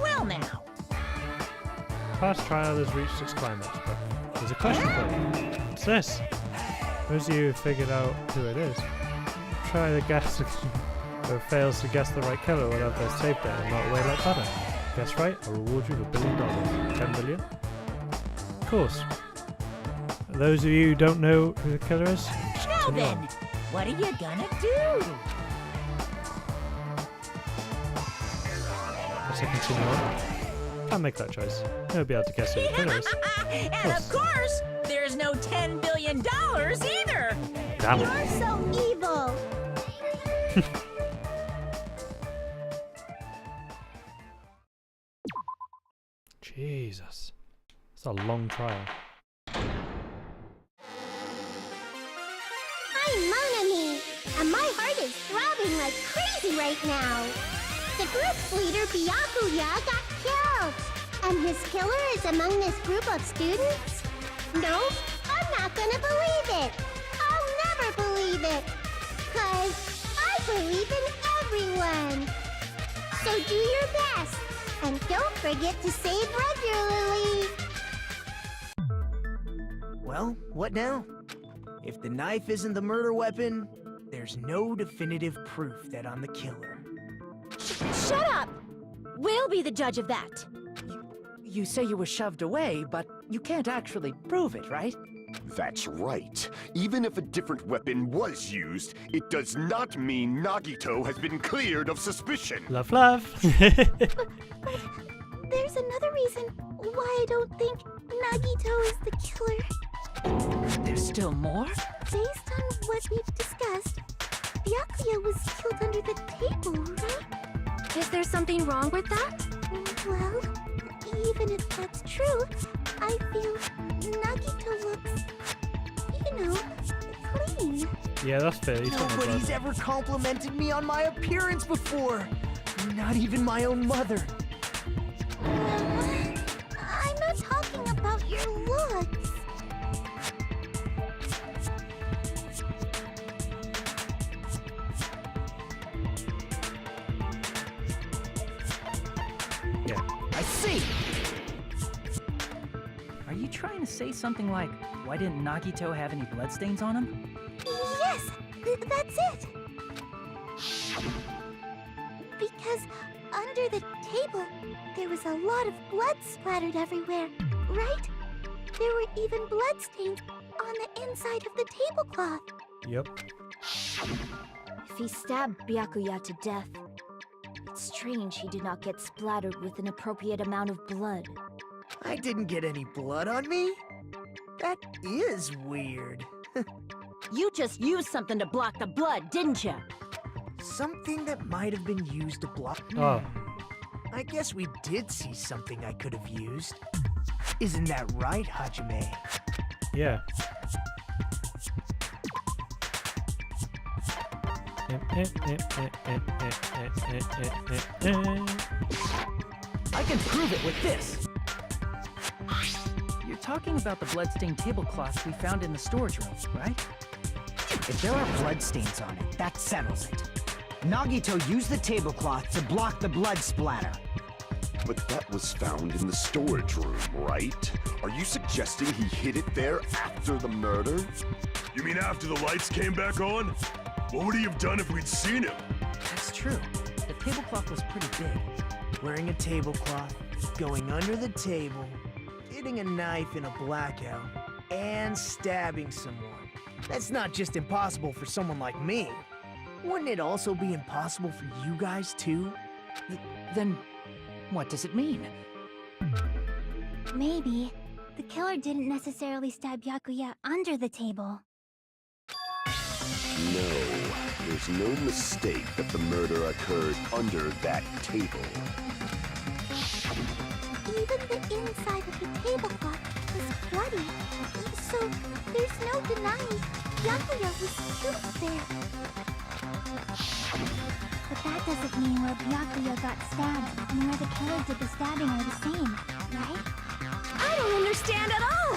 Well now. Past trial has reached its climax, but there's a question for you. What's this? Those of you who figured out who it is, try to guess. Whoever fails to guess the right killer will have their tape there and not away like butter. Guess right, I'll reward you with $1 billion. 10 billion? Of course. Those of you who don't know who the killer is, just Now continue then, on. what are you gonna do? As I continue on, can't make that choice. You'll be able to guess who the killer is. And of course, there's no $10 billion either. Damn it. You're so evil. Jesus. It's a long trial. I'm Monami, and my heart is throbbing like crazy right now. The group's leader, Byakuya, got killed. And his killer is among this group of students? No, I'm not gonna believe it. I'll never believe it. 'Cause I believe in everyone. So do your best. And don't forget to save regularly. Well, what now? If the knife isn't the murder weapon, there's no definitive proof that I'm the killer. Shut up! We'll be the judge of that. You say you were shoved away, but you can't actually prove it, right? That's right. Even if a different weapon was used, it does not mean Nagito has been cleared of suspicion. Love, love. There's another reason why I don't think Nagito is the killer. There's still more? Based on what we've discussed, Byakuya was killed under the table, right? Is there something wrong with that? Well, even if that's true, I feel Nagito looks, clean. Yeah, that's fair. He's not my Nobody's brother. ever complimented me on my appearance before. Not even my own mother. I'm not talking about your looks. Yeah. I see! Are you trying to say something like, why didn't Nagito have any bloodstains on him? Yes, that's it. Because under the table, there was a lot of blood splattered everywhere, right? There were even bloodstains on the inside of the tablecloth. Yep. If he stabbed Byakuya to death, it's strange he did not get splattered with an appropriate amount of blood. I didn't get any blood on me? That is weird. You just used something to block the blood, didn't you? Something that might have been used to block. Oh. I guess we did see something I could have used. Isn't that right, Hajime? Yeah. I can prove it with this! You're talking about the bloodstained tablecloth we found in the storage room, right? If there are bloodstains on it, that settles it. Nagito used the tablecloth to block the blood splatter. But that was found in the storage room, right? Are you suggesting he hid it there after the murder? You mean after the lights came back on? What would he have done if we'd seen him? That's true. The tablecloth was pretty big. Wearing a tablecloth, going under the table, hitting a knife in a blackout, and stabbing someone. That's not just impossible for someone like me. Wouldn't it also be impossible for you guys too? Then, what does it mean? Maybe the killer didn't necessarily stab Byakuya under the table. No, there's no mistake that the murder occurred under that table. Even the inside of the tablecloth was bloody, so there's no denying Byakuya was killed there. But that doesn't mean where Byakuya got stabbed and where the killer did the stabbing are the same, right? I don't understand at all!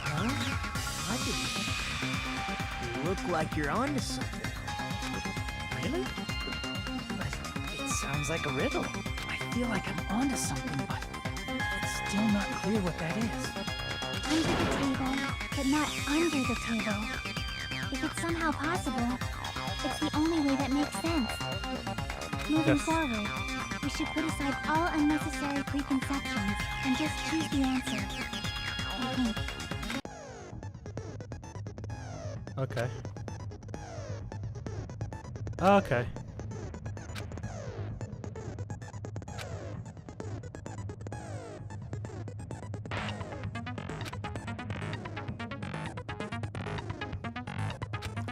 Huh? You look like you're onto something. Really? But it sounds like a riddle. I feel like I'm onto something, but it's still not clear what that is. Under the table, but not under the table. If it's somehow possible, it's the only way that makes sense. Moving Yes. forward, we should put aside all unnecessary preconceptions and just choose the answer. I think. Okay. Okay.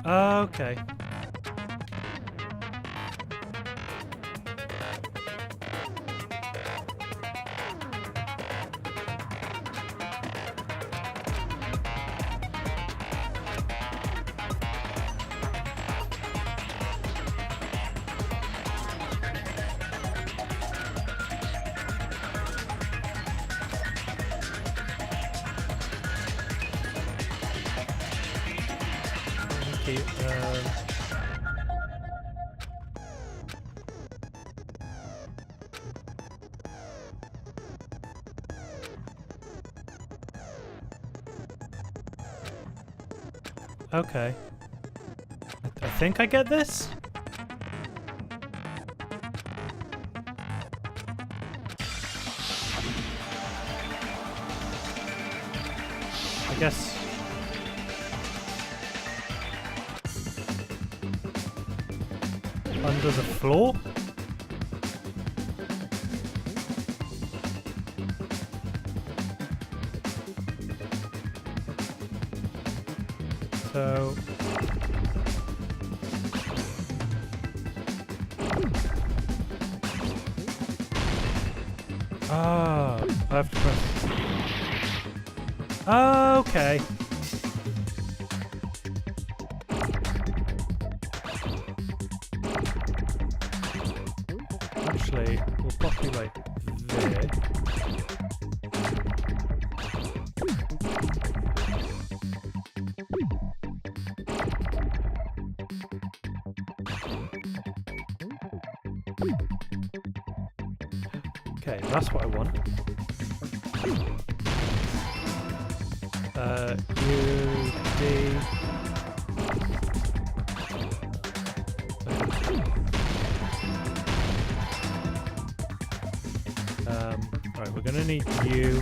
Okay. Okay, okay. I think I get this? I guess... under the floor? So... ah, I have to press... okay. Actually, we'll populate there. Okay, that's what I want. U, D. Right, we're gonna need you.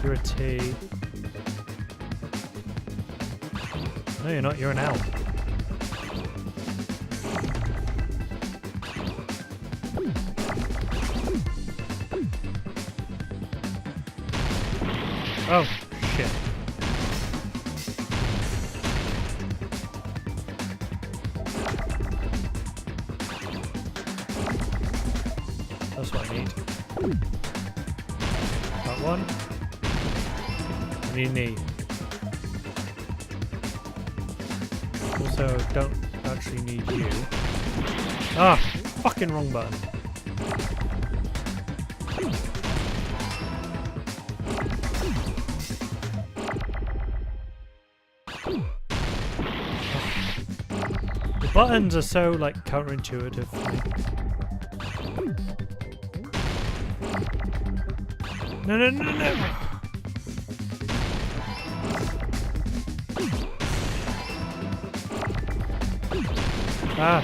You're a T. No, you're not. You're an L. Oh, shit. That's what I need. That one. I need knee. Also, don't actually need you. Ah! Fucking wrong button. The buttons are so, like, counterintuitive for me. No, no, no, no! Ah!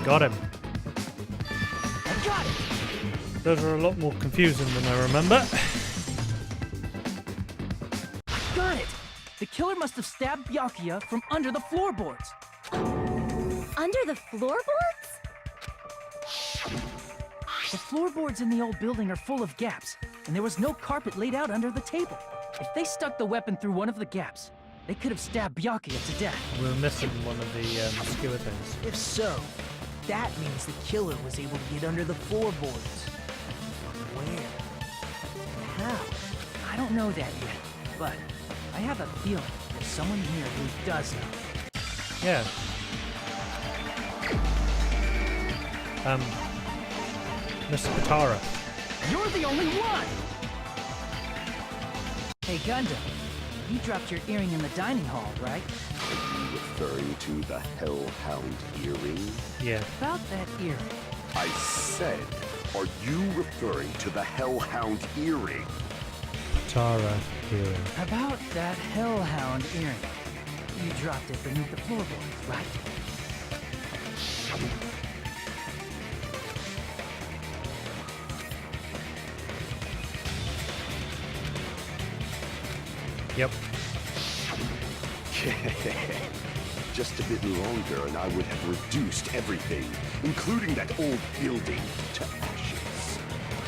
Got him. I got it! Those are a lot more confusing than I remember. Got it! The killer must have stabbed Byakuya from under the floorboards. Under the floorboards? The floorboards in the old building are full of gaps, and there was no carpet laid out under the table. If they stuck the weapon through one of the gaps, they could have stabbed Byakuya to death. We're missing one of the skewer things. If so, that means the killer was able to get under the floorboards. Where? How? I don't know that yet, but I have a feeling there's someone here who does know. Yeah. Mr. Patara. You're the only one! Hey, Gundam. You dropped your earring in the dining hall, right? Are you referring to the Hellhound earring? Yeah. About that earring. I said, are you referring to the Hellhound earring? Patara earring. About that hellhound earring. You dropped it beneath the floorboards, right? Yep. Just a bit longer and I would have reduced everything, including that old building, to ashes.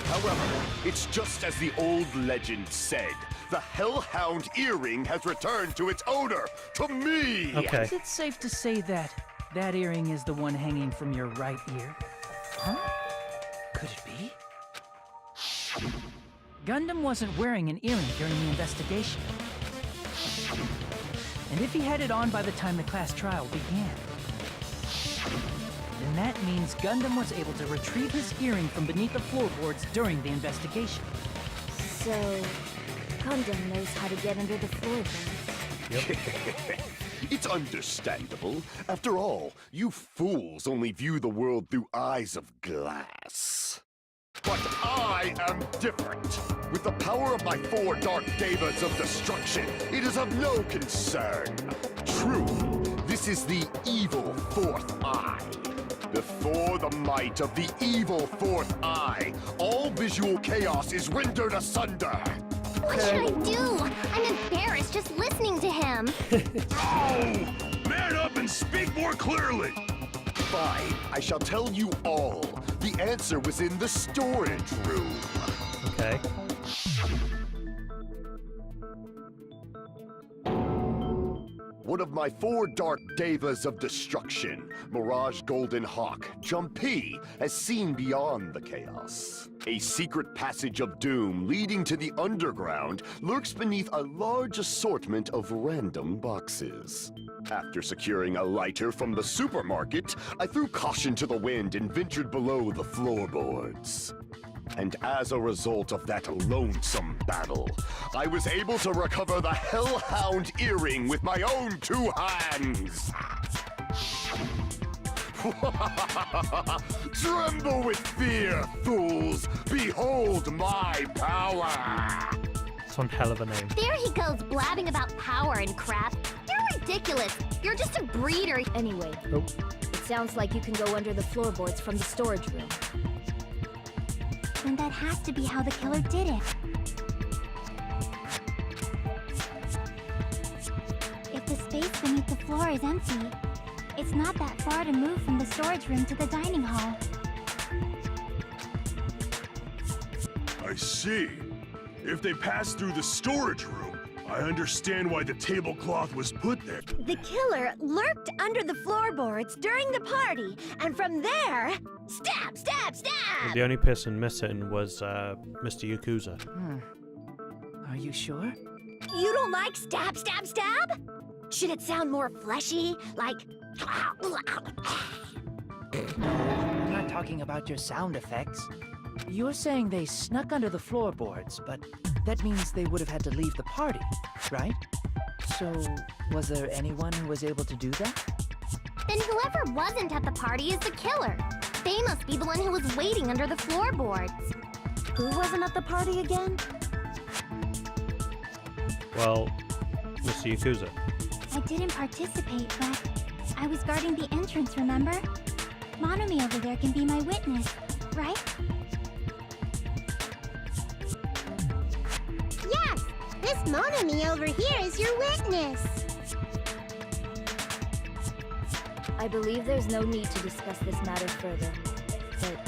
However, it's just as the old legend said. The Hellhound earring has returned to its owner, to me! Okay. Is it safe to say that that earring is the one hanging from your right ear? Huh? Could it be? Gundam wasn't wearing an earring during the investigation. And if he had it on by the time the class trial began, then that means Gundam was able to retrieve his earring from beneath the floorboards during the investigation. So, Gundam knows how to get under the floorboards. It's understandable. After all, you fools only view the world through eyes of glass. But I am different. With the power of my 4 dark devas of destruction, it is of no concern. True, this is the evil 4th eye. Before the might of the evil 4th eye, all visual chaos is rendered asunder. What should I do? I'm embarrassed just listening to him. Oh! Man up and speak more clearly! Fine, I shall tell you all. The answer was in the storage room. Okay. One of my 4 dark devas of destruction, Mirage Golden Hawk, Jumpy, has seen beyond the chaos. A secret passage of doom leading to the underground lurks beneath a large assortment of random boxes. After securing a lighter from the supermarket, I threw caution to the wind and ventured below the floorboards. And as a result of that lonesome battle, I was able to recover the Hellhound earring with my own 2 hands. Tremble with fear, fools! Behold my power! It's one hell of a name. There he goes blabbing about power and crap. You're ridiculous. You're just a breeder. Anyway, Oh. it sounds like you can go under the floorboards from the storage room. And that has to be how the killer did it. If the space beneath the floor is empty, it's not that far to move from the storage room to the dining hall. I see. If they pass through the storage room, I understand why the tablecloth was put there. The killer lurked under the floorboards during the party, and from there, stab, stab, stab! The only person missing was Mr. Yakuza. Are you sure? You don't like stab, stab, stab? Should it sound more fleshy, like... I'm not talking about your sound effects. You're saying they snuck under the floorboards, but that means they would have had to leave the party, right? So, was there anyone who was able to do that? Then whoever wasn't at the party is the killer. They must be the one who was waiting under the floorboards. Who wasn't at the party again? Well, Mr. Yakuza. I didn't participate, but I was guarding the entrance, remember? Monomi over there can be my witness, right? Yes! This Monomi over here is your witness! I believe there's no need to discuss this matter further, but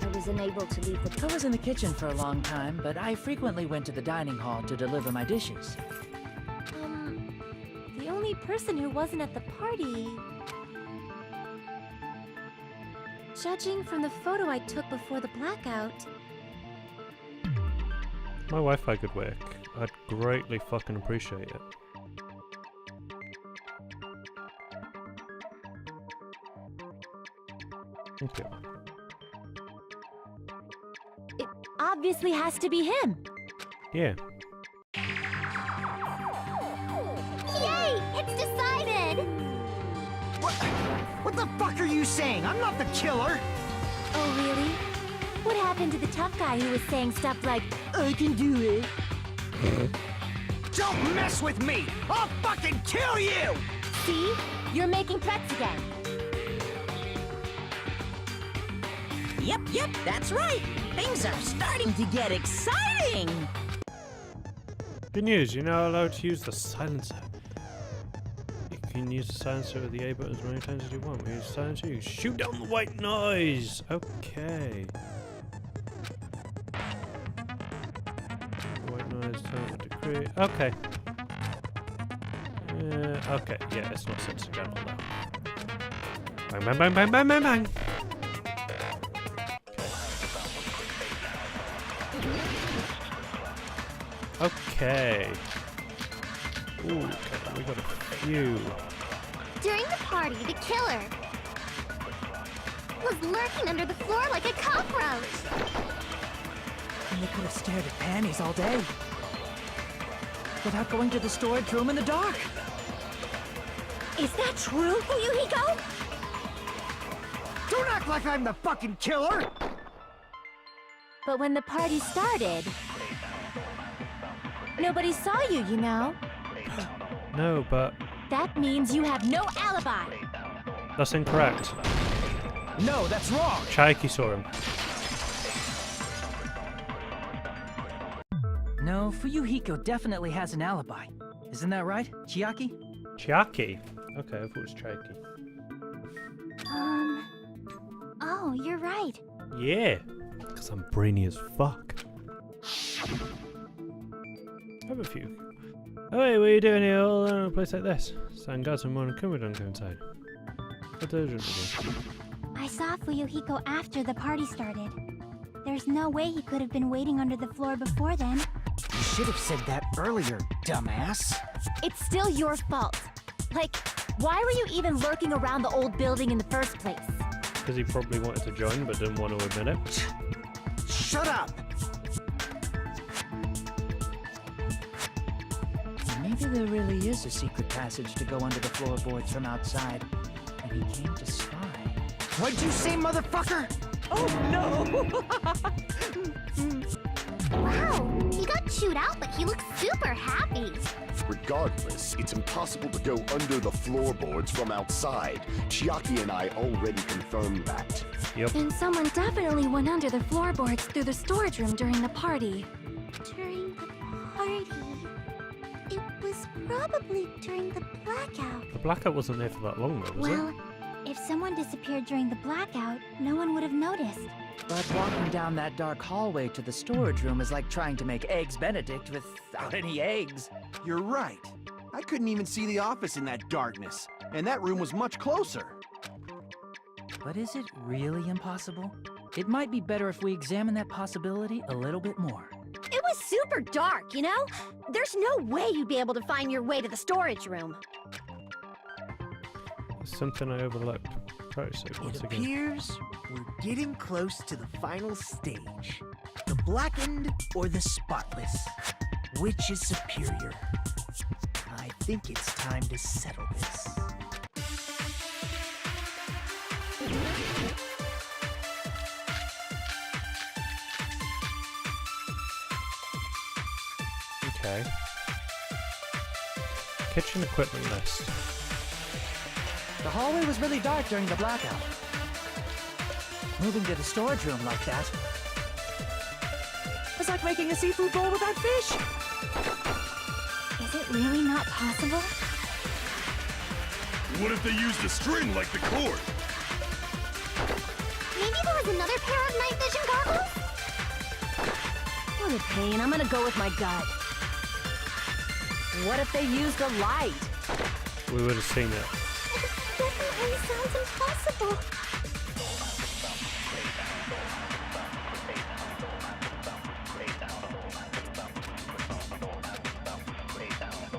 I was unable to leave the... I was in the kitchen for a long time, but I frequently went to the dining hall to deliver my dishes. The only person who wasn't at the party... Judging from the photo I took before the blackout... My Wi-Fi could work. I'd greatly fucking appreciate it. Thank you. It obviously has to be him. Yeah. Yay! It's decided! What the fuck are you saying? I'm not the killer! Oh, really? What happened to the tough guy who was saying stuff like, I can do it? Don't mess with me! I'll fucking kill you! See? You're making threats again. Yep, that's right. Things are starting to get exciting. Good news, you're now allowed to use the silencer. You can use the silencer with the A button as many times as you want. When you use the silencer, you shoot down the white noise! Okay. White noise, time to decree. Okay. Okay, yeah, it's not sense general though. Bang, bang, bang, bang, bang, bang, bang! Okay. Ooh, okay, we got a few. During the party, the killer was lurking under the floor like a cockroach. And they could have stared at panties all day. Without going to the storage room in the dark. Is that true, Fuyuhiko? Don't act like I'm the fucking killer! But when the party started, nobody saw you, you know? No, but That means you have no alibi. that's incorrect. No, that's wrong! Chaiki saw him. No, Fuyuhiko definitely has an alibi. Isn't that right, Chiaki? Chiaki? Okay, I thought it was Chaiki. Oh, you're right. Yeah, because I'm brainy as fuck. I have a few. Oh, hey, what are you doing here all in a place like this? Sangatsu and Kuma don't go inside. What's urgent with you? I saw Fuyuhiko after the party started. There's no way he could have been waiting under the floor before then. You should have said that earlier, dumbass. It's still your fault. Like, why were you even lurking around the old building in the first place? Because he probably wanted to join but didn't want to admit it. Shut up! Maybe there really is a secret passage to go under the floorboards from outside, and he came to spy. What'd you say, motherfucker? Wow, he got chewed out, but he looks super happy. Regardless, it's impossible to go under the floorboards from outside. Chiaki and I already confirmed that. Yep. Then someone definitely went under the floorboards through the storage room during the party. During the party? It was probably during the blackout. The blackout wasn't there for that long though, was Well, if someone disappeared during the blackout, no one would have noticed. But walking down that dark hallway to the storage room is like trying to make Eggs Benedict without any eggs. You're right. I couldn't even see the office in that darkness, and that room was much closer. But is it really impossible? It might be better if we examine that possibility a little bit more. It was super dark, you know? There's no way you'd be able to find your way to the storage room. it? Something I overlooked. Try to say it once It again. appears we're getting close to the final stage. The blackened or the spotless? Which is superior? I think it's time to settle this. Okay. Kitchen equipment list. The hallway was really dark during the blackout. Moving to the storage room like that was like making a seafood bowl without fish. Is it really not possible? What if they used a string like the cord? Maybe there was another pair of night vision goggles? What a pain. I'm gonna go with my gut. What if they used a light? We would have seen it. It definitely sounds impossible.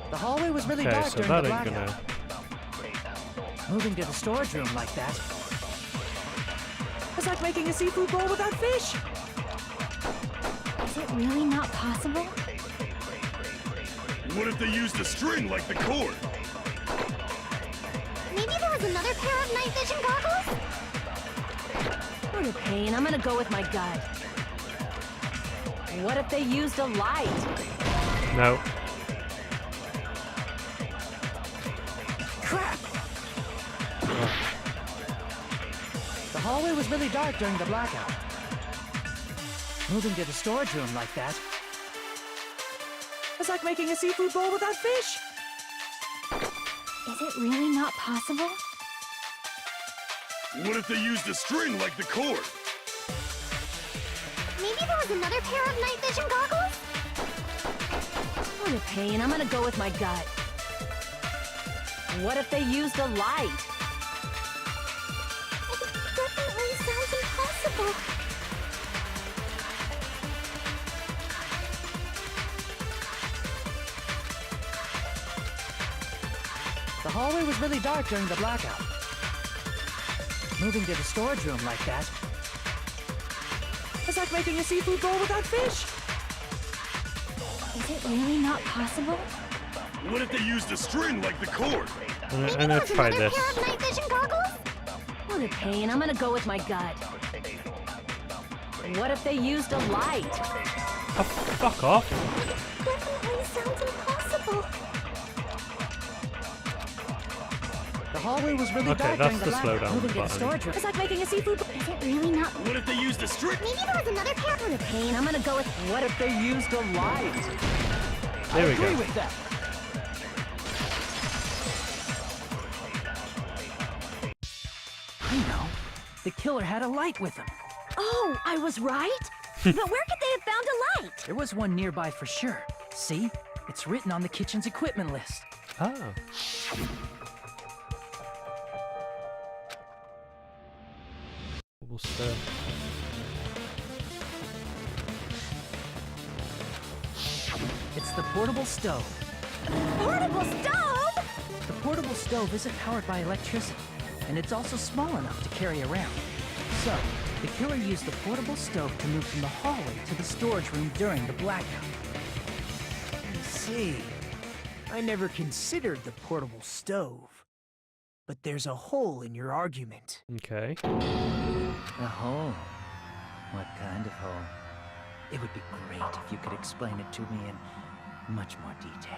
The hallway was really Okay, dark so during that the ain't blackout. gonna... Moving to the storage room like that It's like making a seafood bowl without fish. Is it really not possible? What if they used a string like the cord? Maybe there was another pair of night vision goggles? For the pain, I'm gonna go with my gut. What if they used a light? No. Crap! The hallway was really dark during the blackout. Moving to the storage room like that. It's like making a seafood bowl without fish. Is it really not possible? What if they used a string like the cord? Maybe there was another pair of night vision goggles? For the pain, I'm gonna go with my gut. What if they used a light? It definitely sounds impossible. The hallway was really dark during the blackout. Moving to the storage room like that. It's like making a seafood bowl without fish. Is it really not possible? What if they used a string like the cord? I'm gonna try Another this. pair of night vision goggles? For the pain, I'm gonna go with my gut. What if they used a light? Oh, fuck off. Definitely sounds impossible. The hallway was really Okay, dark that's during the the blackout. slowdown Moving to the button. storage room. It's like making a seafood. Is it really not? What if they used a string? Maybe there was another pair. For the pain, I'm gonna go with. What if they used a light? There we I agree go. with that. I know. The killer had a light with him. Oh, I was right? But where could they have found a light? There was one nearby for sure. See? It's written on the kitchen's equipment list. Oh. We'll stir. It's the portable stove. Portable stove? The portable stove isn't powered by electricity, and it's also small enough to carry around. So, the killer used the portable stove to move from the hallway to the storage room during the blackout. I see. I never considered the portable stove. But there's a hole in your argument. Okay. A hole? What kind of hole? It would be great if you could explain it to me in much more detail.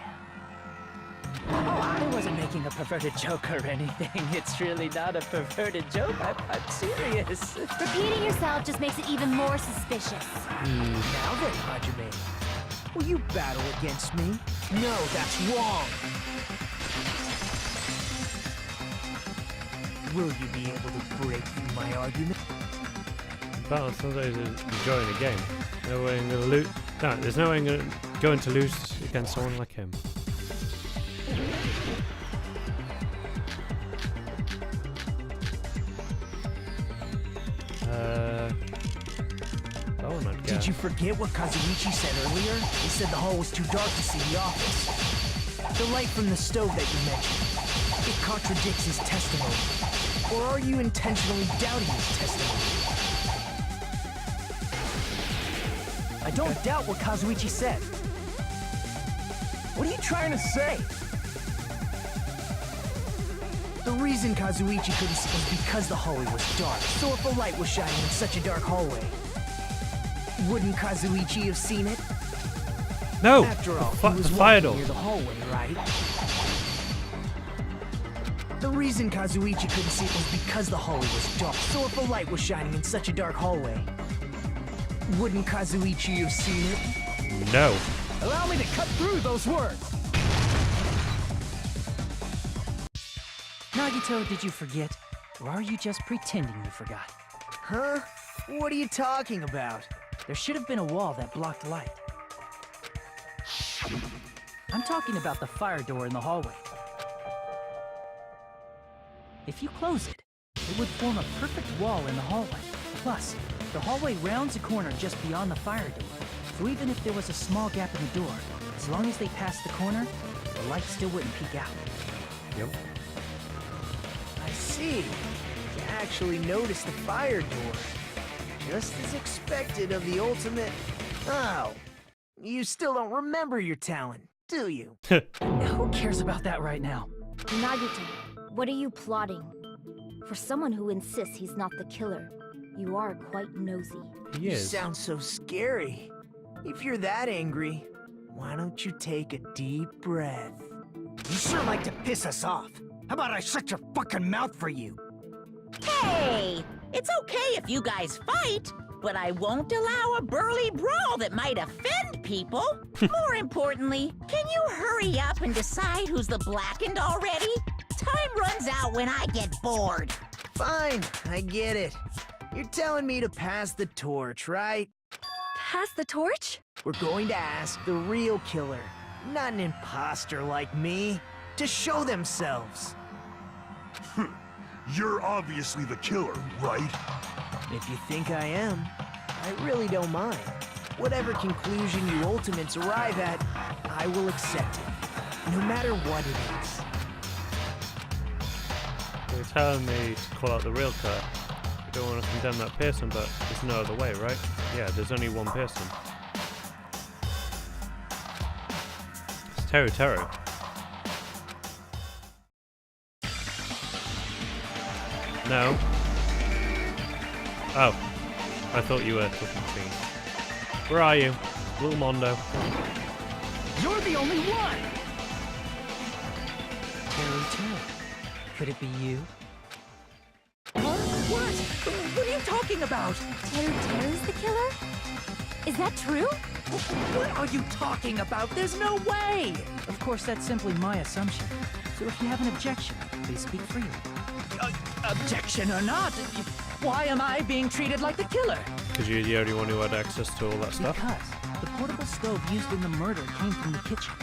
Oh, I wasn't making a perverted joke or anything. It's really not a perverted joke. I'm serious. Repeating yourself just makes it even more suspicious. Now then, Hajime, will you battle against me? No, that's wrong. Will you be able to break through my argument? Battle sounds like he's enjoying the game. No way I'm gonna lose. No, there's no way I'm going to lose against someone like him. That one I'd get. Did you forget what Kazuichi said earlier? He said the hall was too dark to see the office. The light from the stove that you mentioned, it contradicts his testimony. Or are you intentionally doubting his testimony? I don't doubt what Kazuichi said. What are you trying to say? The reason Kazuichi couldn't see was because the hallway was dark. So if a light was shining in such a dark hallway, wouldn't Kazuichi have seen it? No! After all, The he was fire walking door. near the hallway, right? The reason Kazuichi couldn't see it was because the hallway was dark. So if a light was shining in such a dark hallway, wouldn't Kazuichi have seen it? No. Allow me to cut through those words! Nagito, did you forget? Or are you just pretending you forgot? Huh? What are you talking about? There should have been a wall that blocked light. I'm talking about the fire door in the hallway. If you close it, it would form a perfect wall in the hallway. Plus, the hallway rounds a corner just beyond the fire door. So even if there was a small gap in the door, as long as they passed the corner, the light still wouldn't peek out. Yep. I see. actually noticed the fire door. Just as expected of the ultimate... Oh, you still don't remember your talent, do you? Who cares about that right now? Nagito, what are you plotting? For someone who insists he's not the killer, you are quite nosy. He You is. sound so scary. If you're that angry, why don't you take a deep breath? You sure like to piss us off. How about I shut your fucking mouth for you? Hey! It's okay if you guys fight, but I won't allow a burly brawl that might offend people. More importantly, can you hurry up and decide who's the blackened already? Time runs out when I get bored. Fine, I get it. You're telling me to pass the torch, right? Pass the torch? We're going to ask the real killer, not an imposter like me, to show themselves. You're obviously the killer, right? If you think I am, I really don't mind. Whatever conclusion you ultimates arrive at, I will accept it, no matter what it is. You're telling me to call out the real killer. You don't want to condemn that person, but there's no other way, right? Yeah, there's only one person. It's Teru. No. Oh. I thought you were talking to me. Where are you? Little Mondo. You're the only one! Teru. Could it be you? What? What are you talking about? Teru's the killer? Is that true? What are you talking about? There's no way! Of course, that's simply my assumption. So if you have an objection, please speak freely. Objection or not, why am I being treated like the killer? Because you're the only one who had access to all that stuff. Because the portable stove used in the murder came from the kitchen.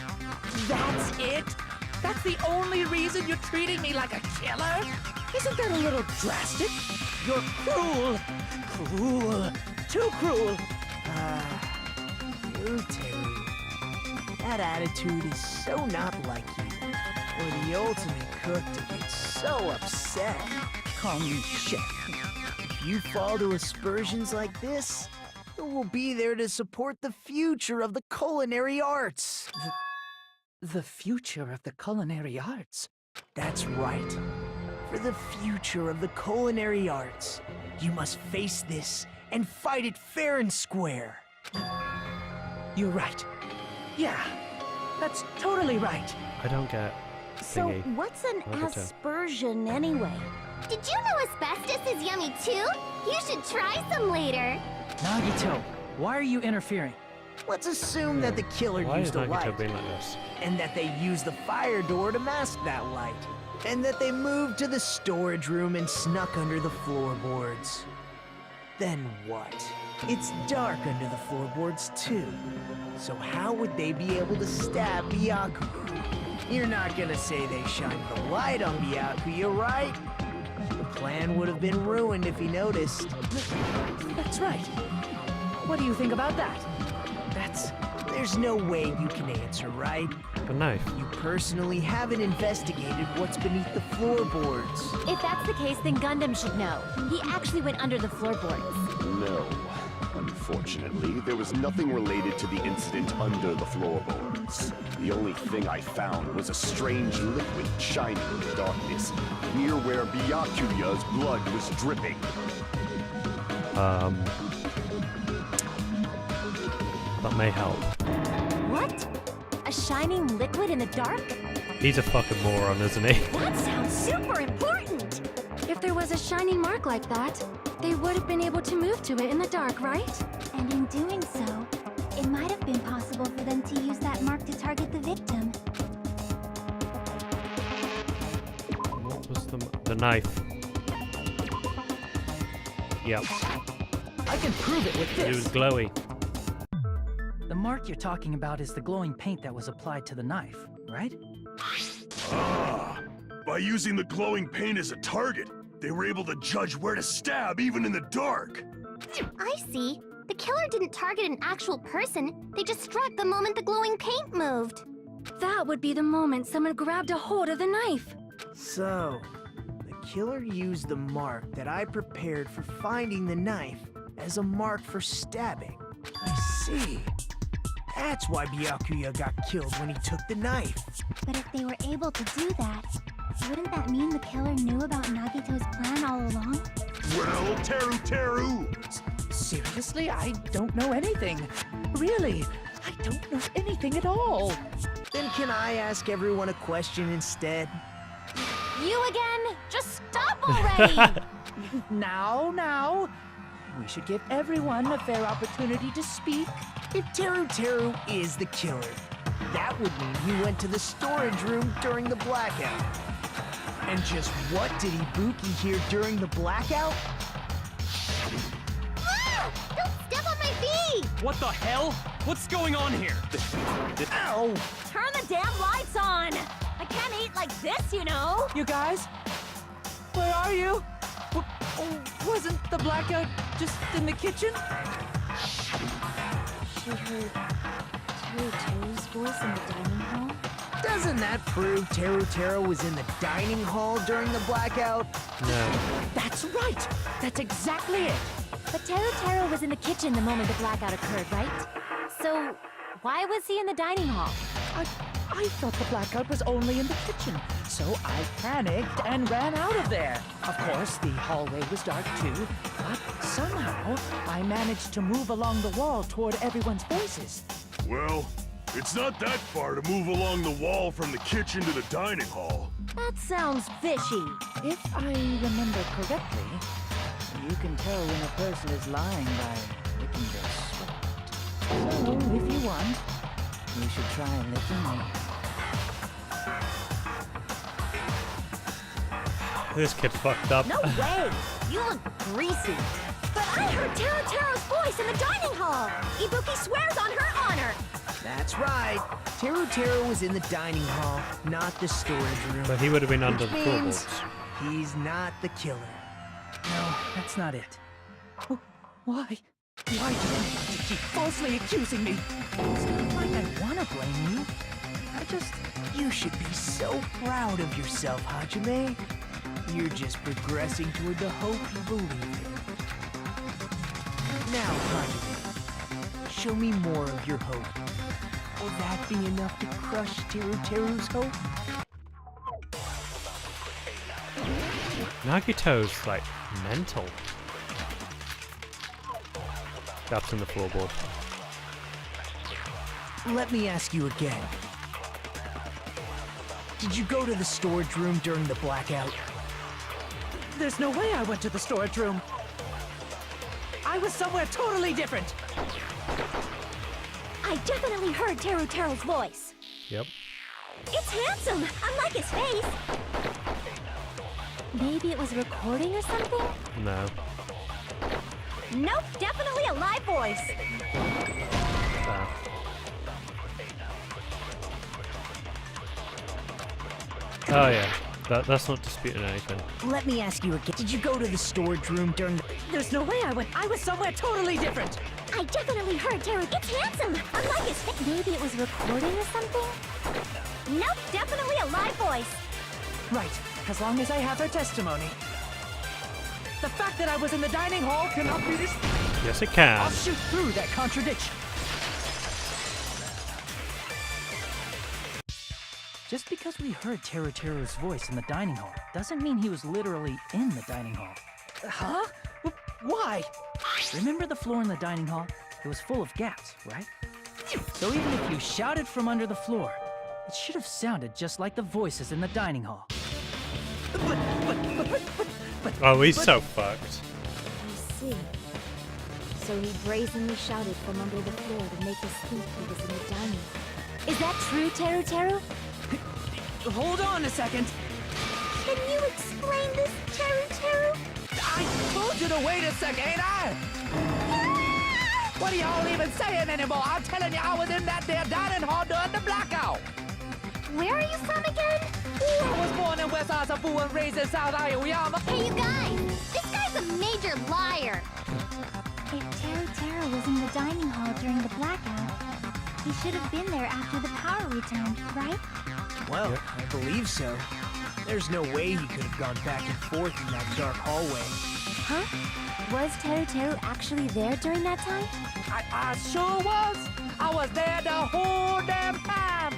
That's it? That's the only reason you're treating me like a killer? Isn't that a little drastic? You're cruel. Cruel. Too cruel. You, Teru. That attitude is so not like you. Or the ultimate cook to get so upset. Call me chef. If you fall to aspersions like this, who will be there to support the future of the culinary arts? The future of the culinary arts? That's right. For the future of the culinary arts, you must face this and fight it fair and square. You're right. Yeah, that's totally right. I don't get So, thingy. what's an Nagito. aspersion anyway? Did you know asbestos is yummy too? You should try some later. Nagito, why are you interfering? Let's assume that the killer Why is used a Nagito light, being like this? and that they used the fire door to mask that light, and that they moved to the storage room and snuck under the floorboards. Then what? It's dark under the floorboards too. So how would they be able to stab Byakuya? You're not gonna say they shined the light on Byakuya, right? The plan would have been ruined if he noticed. That's right. What do you think about that? There's no way you can answer, right? The knife. You personally haven't investigated what's beneath the floorboards. If that's the case, then Gundam should know. He actually went under the floorboards. No. Unfortunately, there was nothing related to the incident under the floorboards. The only thing I found was a strange liquid shining in the darkness, near where Byakuya's blood was dripping. That may help. What? A shining liquid in the dark? He's a fucking moron, isn't he? That sounds super important! If there was a shining mark like that, they would have been able to move to it in the dark, right? And in doing so, it might have been possible for them to use that mark to target the victim. What was the knife? Yep. I can prove it with It was this. glowy. The mark you're talking about is the glowing paint that was applied to the knife, right? Ah, by using the glowing paint as a target, they were able to judge where to stab even in the dark. I see. The killer didn't target an actual person. They just struck the moment the glowing paint moved. That would be the moment someone grabbed a hold of the knife. So, the killer used the mark that I prepared for finding the knife as a mark for stabbing. I see. That's why Byakuya got killed when he took the knife. But if they were able to do that, wouldn't that mean the killer knew about Nagito's plan all along? Well, Teru! Seriously, I don't know anything. Really, I don't know anything at all. Then can I ask everyone a question instead? You again? Just stop already! Now. We should give everyone a fair opportunity to speak. If Teru is the killer, that would mean he went to the storage room during the blackout. And just what did Ibuki hear during the blackout? Ah! Don't step on my feet! What the hell? What's going on here? Ow! Turn the damn lights on! I can't eat like this, you know! You guys? Where are you? Wasn't the blackout just in the kitchen? She heard Teru's voice in the dining hall. Doesn't that prove Teru was in the dining hall during the blackout? No. That's right! That's exactly it! But Teru was in the kitchen the moment the blackout occurred, right? So, why was he in the dining hall? I thought the blackout was only in the kitchen, so I panicked and ran out of there. Of course, the hallway was dark too, but somehow I managed to move along the wall toward everyone's voices. Well, it's not that far to move along the wall from the kitchen to the dining hall. That sounds fishy. If I remember correctly, you can tell when a person is lying by licking their sweat. So, if you want, you should try licking me. This kid fucked up. No way! You look greasy. But I heard Teru's voice in the dining hall! Ibuki swears on her honor! That's right. Teru was in the dining hall, not the storage room. But he would have been under the Which means floorboards. he's not the killer. No, that's not it. Why? Why do you keep falsely accusing me? It's not like I want to blame you. You should be so proud of yourself, Hajime. You're just progressing toward the hope you believe in. Now, Hajime, show me more of your hope. Will that be enough to crush Teru's hope? Nagito's like mental. That's in the floorboard. Let me ask you again. Did you go to the storage room during the blackout? There's no way I went to the storage room. I was somewhere totally different. I definitely heard Teru's voice. Yep. It's handsome, unlike his face. Maybe it was a recording or something? No. Nope, definitely a live voice. Fair. Oh yeah. That's not disputing anything. Let me ask you again. Did you go to the storage room during the... There's no way I went. I was somewhere totally different. I definitely heard Teru. It's handsome, unlike his face. Maybe it was a recording or something? Nope, definitely a live voice. Right, as long as I have her testimony. The fact that I was in the dining hall cannot be this. Yes, it can. I'll shoot through that contradiction. Just because we heard Teru's voice in the dining hall doesn't mean he was literally in the dining hall. Huh? Why? Remember the floor in the dining hall? It was full of gaps, right? So even if you shouted from under the floor, it should have sounded just like the voices in the dining hall. Oh, he's so fucked. I see. So he brazenly shouted from under the floor to make us think he was in the dining hall. Is that true, Teru? Hold on a second. Can you explain this, Teru? I told you to wait a second, ain't I? What are y'all even saying anymore? I'm telling you, I was in that there dining hall during the blackout. Where are you from again? I was born in West Asafu and raised in South Iowa. Hey, you guys! This guy's a major liar! If Teru was in the dining hall during the blackout, he should have been there after the power returned, right? Well, I believe so. There's no way he could have gone back and forth in that dark hallway. Huh? Was Teru Teru actually there during that time? I sure was. I was there the whole damn time.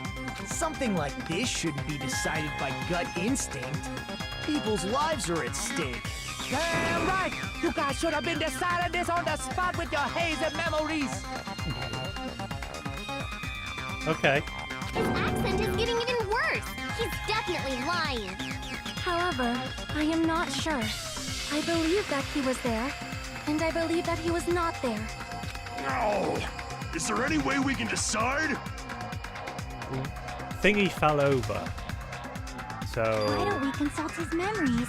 Something like this shouldn't be decided by gut instinct. People's lives are at stake. Damn right. You guys should have been deciding this on the spot with your hazy memories. Okay. His accent is getting even worse. He's definitely lying. However, I am not sure. I believe that he was there, and I believe that he was not there. No! Is there any way we can decide? Thingy fell over. Why So don't we consult his memories?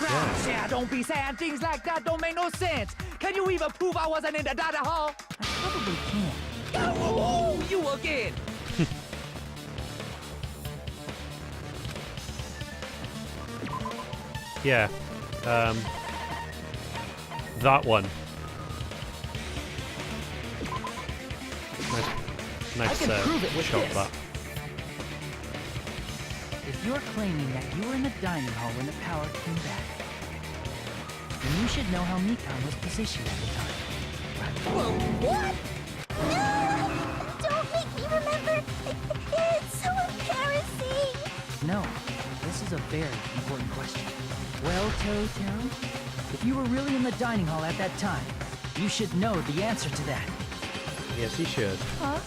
Gosh, yeah, don't be saying things like that. Don't make no sense. Can you even prove I wasn't in the dining hall? I probably can. Oh, you again. yeah. That one. Nice I can prove it with shot this. that. If you're claiming that you were in the dining hall when the power came back, then you should know how Mikan was positioned at the time. What? No! Don't make me remember! It's so embarrassing! No, this is a very important question. Well, Teru Teru, if you were really in the dining hall at that time, you should know the answer to that. Yes, he should. Huh?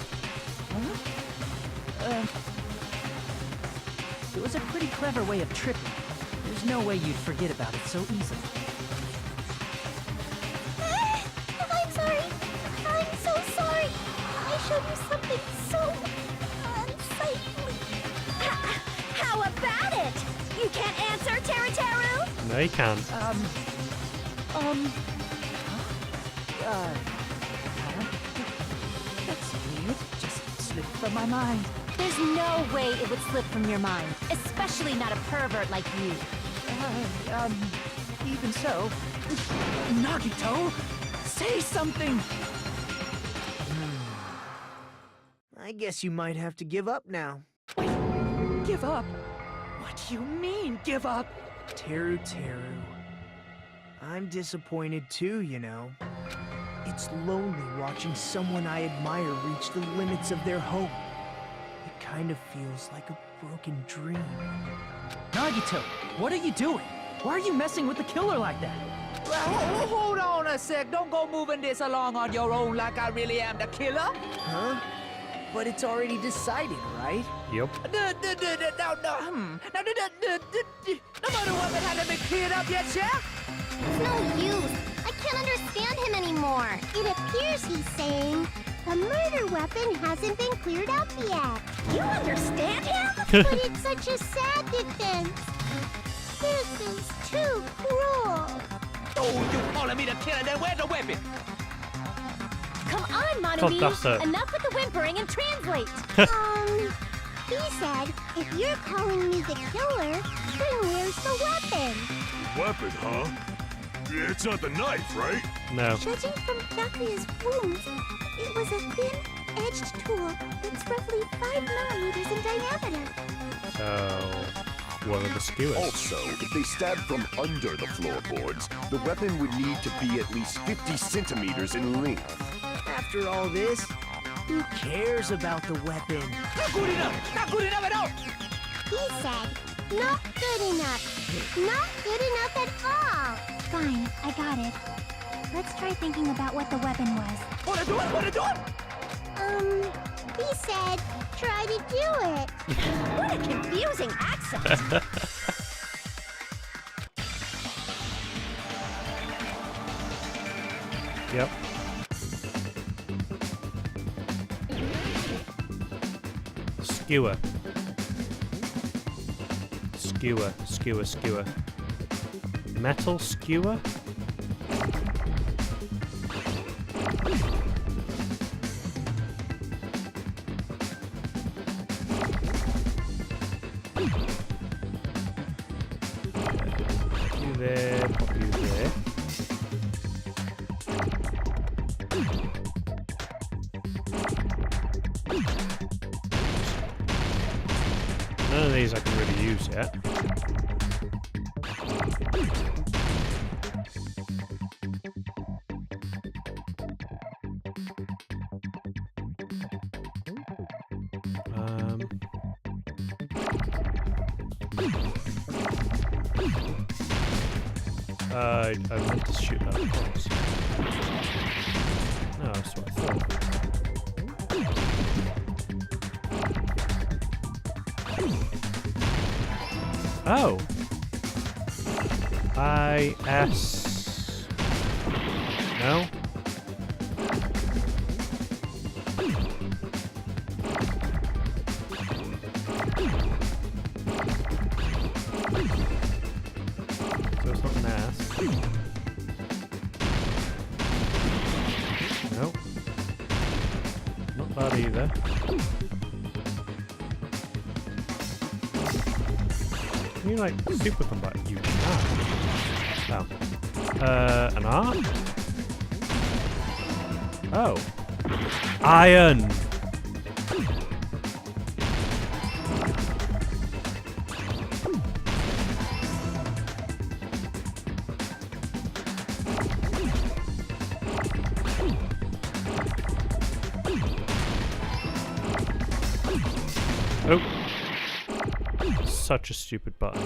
It was a pretty clever way of tripping. There's no way you'd forget about it so easily. I'm sorry. I'm so sorry. I showed you something so unsightly. How about it? You can't answer, Teru Teru? No, he can't. That's weird. Just slipped from my mind. There's no way it would slip from your mind, especially not a pervert like you. Even so. Nagito, say something! I guess you might have to give up now. Give up? What do you mean, give up? Teru Teru. I'm disappointed too, you know. It's lonely watching someone I admire reach the limits of their hope. It kind of feels like a broken dream. Nagito, what are you doing? Why are you messing with the killer like that? Well, hold on a sec. Don't go moving this along on your own like I really am the killer. Huh? But it's already decided, right? Yep. No murder weapon hasn't been cleared up yet, Chef? It's no use. I can't understand him anymore. It appears he's saying the murder weapon hasn't been cleared up yet. You understand him? But it's such a sad defense. This is too cruel. Oh, you calling me the killer? Then where's the weapon? Come on, God, Monami. that's a- Enough with the whimpering and translate. He said, if you're calling me the killer, then where's the weapon? Weapon, huh? It's not the knife, right? No. Judging from Byakuya's wounds, it was a thin-edged tool that's roughly 5 millimeters in diameter. So, what are the skewers? Also, if they stabbed from under the floorboards, the weapon would need to be at least 50 centimeters in length. After all this, who cares about the weapon? Not good enough! Not good enough at all! He said, not good enough. Not good enough at all. Fine, I got it. Let's try thinking about what the weapon was. What are you doing? He said, try to do it. What a confusing accent. Yep. Skewer. Skewer. Metal skewer? You there, pop you there. None of these I can really use yet. I meant to shoot that once. No, that's what I thought. Oh! I-S... No? So it's not an S. Nope. Not that either. Can you like super combat? You can. Oh. An R? Oh. Iron! Oh. Such a stupid button.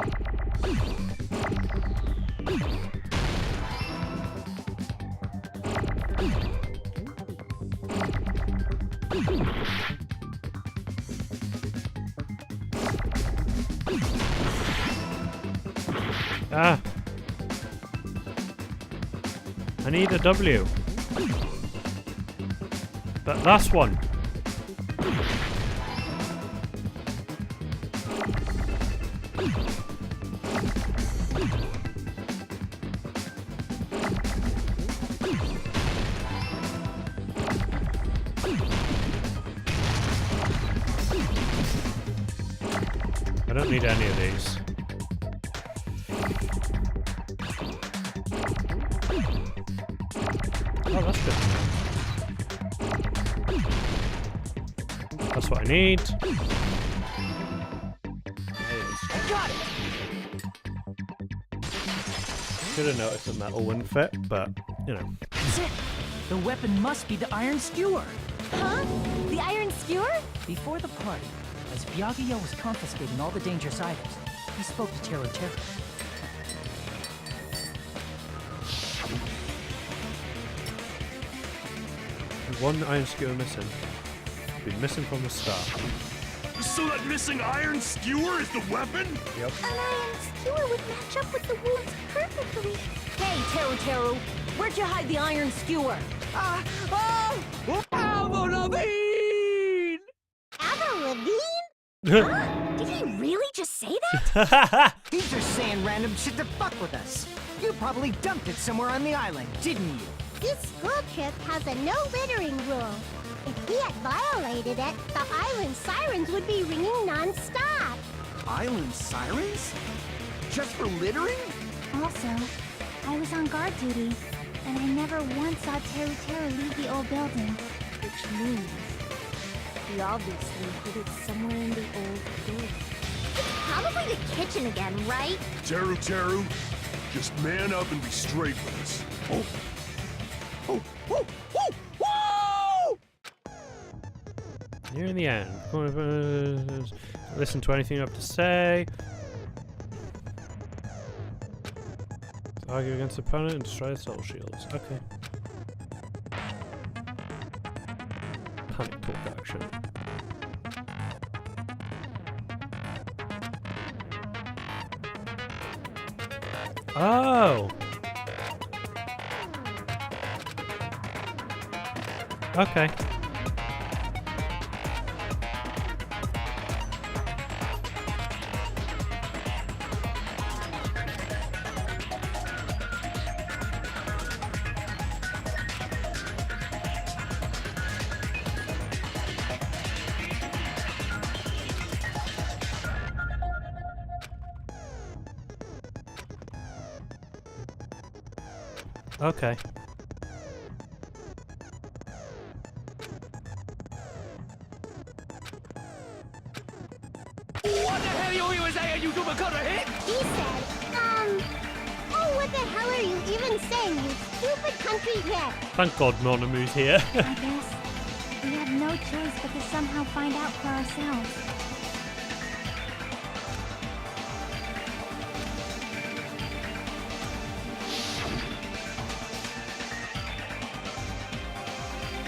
Ah! I need a W. That last one. I don't need any of these. Oh, that's good. That's what I need. I got it! Should have noticed the metal wouldn't fit, but, you know. That's it! The weapon must be the iron skewer! Huh? The iron skewer? Before the party, as Byakuya was confiscating all the dangerous items, he spoke to Teru Teru. One iron skewer missing. Been missing from the start. So that missing iron skewer is the weapon? Yep. An iron skewer would match up with the wounds perfectly. Hey, Teru Teru, where'd you hide the iron skewer? Avril Lavigne? Did he really just say that? He's just saying random shit to fuck with us. You probably dumped it somewhere on the island, didn't you? This school trip has a no littering rule. If he had violated it, the island sirens would be ringing non-stop. Island sirens? Just for littering? Also, I was on guard duty, and I never once saw Teru Teru leave the old building. Which means he obviously hid it somewhere in the old building. It's probably the kitchen again, right? Teru Teru, just man up and be straight with us. Oh. Oh, oh, oh, whoa! Near the end. Listen to anything you have to say. Argue against the opponent and destroy the soul shields. Okay. Panic talk action. Oh! Okay. Okay. What the hell you stupid country wreck. Thank God Mon Amu's here. I guess we have no choice but to somehow find out for ourselves.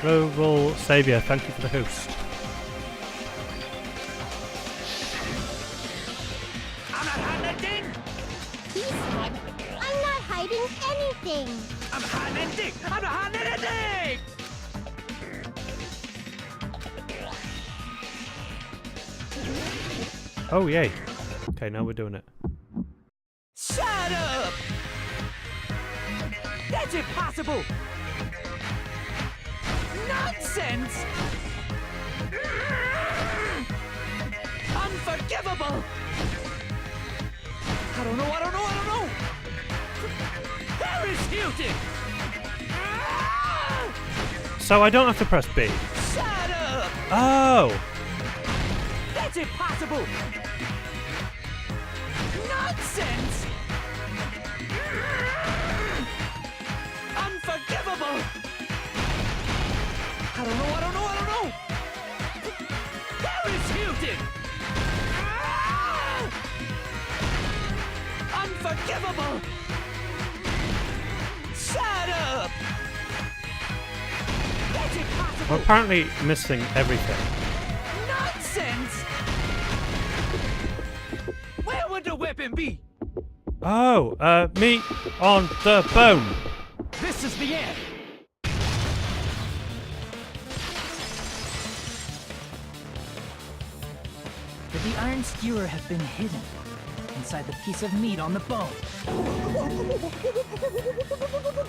Global Saviour, thank you for the host. I'm not hiding anything! He said, I'm not hiding anything. I'm not hiding anything! I'm not hiding anything! Oh, yay. Okay, now we're doing it. Shut up! That's impossible! Nonsense! Unforgivable! I don't know! Harris Hilton! So I don't have to press B. Shut up! Oh! That's impossible! Nonsense! Unforgivable! I don't know! Harris Hilton! Unforgivable! Shut up! That's impossible! We're apparently missing everything. Nonsense! Where would the weapon be? Oh, meat on the bone. This is the end! Could the iron skewer have been hidden inside the piece of meat on the bone?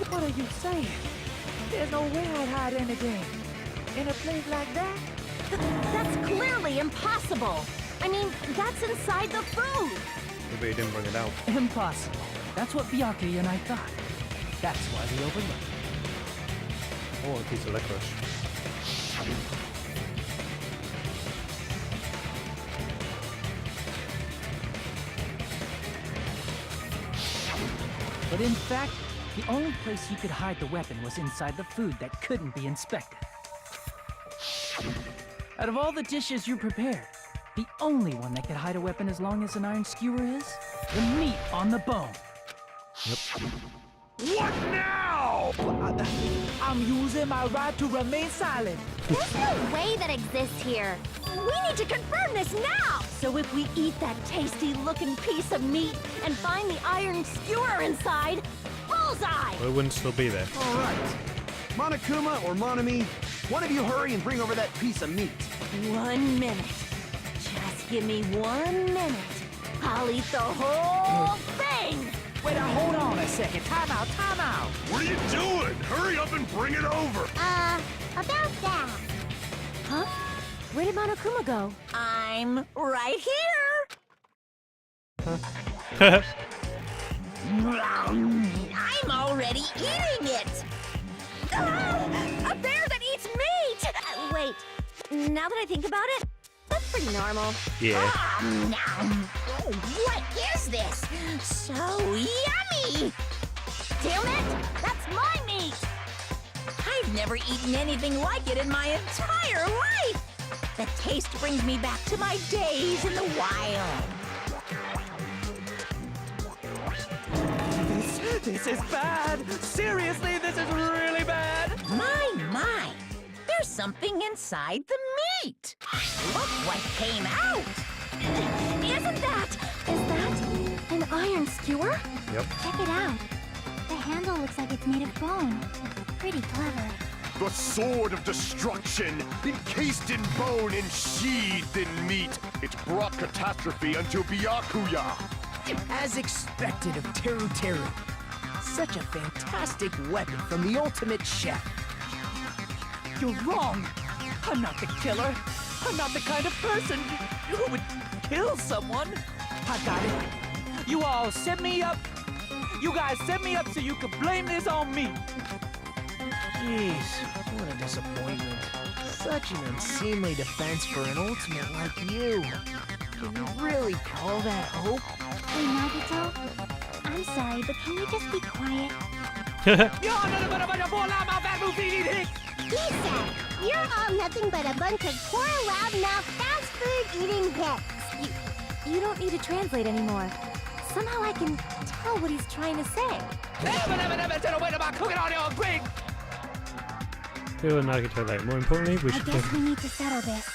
What are you saying? There's no way I'd hide anything in a place like that. That's clearly impossible. I mean, that's inside the food. Maybe he didn't bring it out. Impossible. That's what Byakuya and I thought. That's why we overlooked. I want a piece of licorice. But in fact, the only place you could hide the weapon was inside the food that couldn't be inspected. Out of all the dishes you prepared, the only one that could hide a weapon as long as an iron skewer is the meat on the bone. What now? I'm using my right to remain silent. There's no way that exists here. We need to confirm this now. So if we eat that tasty-looking piece of meat and find the iron skewer inside, bullseye! Well, it wouldn't still be there. All right. Monokuma or Monami, one of you hurry and bring over that piece of meat. 1 minute. Just give me 1 minute. I'll eat the whole thing. Wait, now hold on a second. Time out. What are you doing? Hurry up and bring it over. About that. Huh? Where did Monokuma go? I'm right here. I'm already eating it. A bear that eats meat. Wait. Now that I think about it, that's pretty normal. Yeah. Oh, what is this? So yummy! Damn it! That's my meat! I've never eaten anything like it in my entire life! The taste brings me back to my days in the wild. This is bad. Seriously, this is really bad. My. There's something inside the meat. Look what came out. Is that an iron skewer? Yep. Check it out. The handle looks like it's made of bone. Pretty clever. The sword of destruction, encased in bone and sheathed in meat. It brought catastrophe unto Byakuya. As expected of Teru Teru. Such a fantastic weapon from the ultimate chef. You're wrong. I'm not the killer. I'm not the kind of person who would kill someone. I got it. You all set me up. You guys set me up so you could blame this on me. Jeez, what a disappointment. Such an unseemly defense for an ultimate like you. Can you really call that hope? Hey, Nagito. I'm sorry, but can you just be quiet? He said, you're all nothing but a bunch of poor, loudmouth, fast food eating hicks. You don't need to translate anymore. Somehow I can tell what he's trying to say. Deal with Nagito later. More importantly, we I should guess we need to settle this.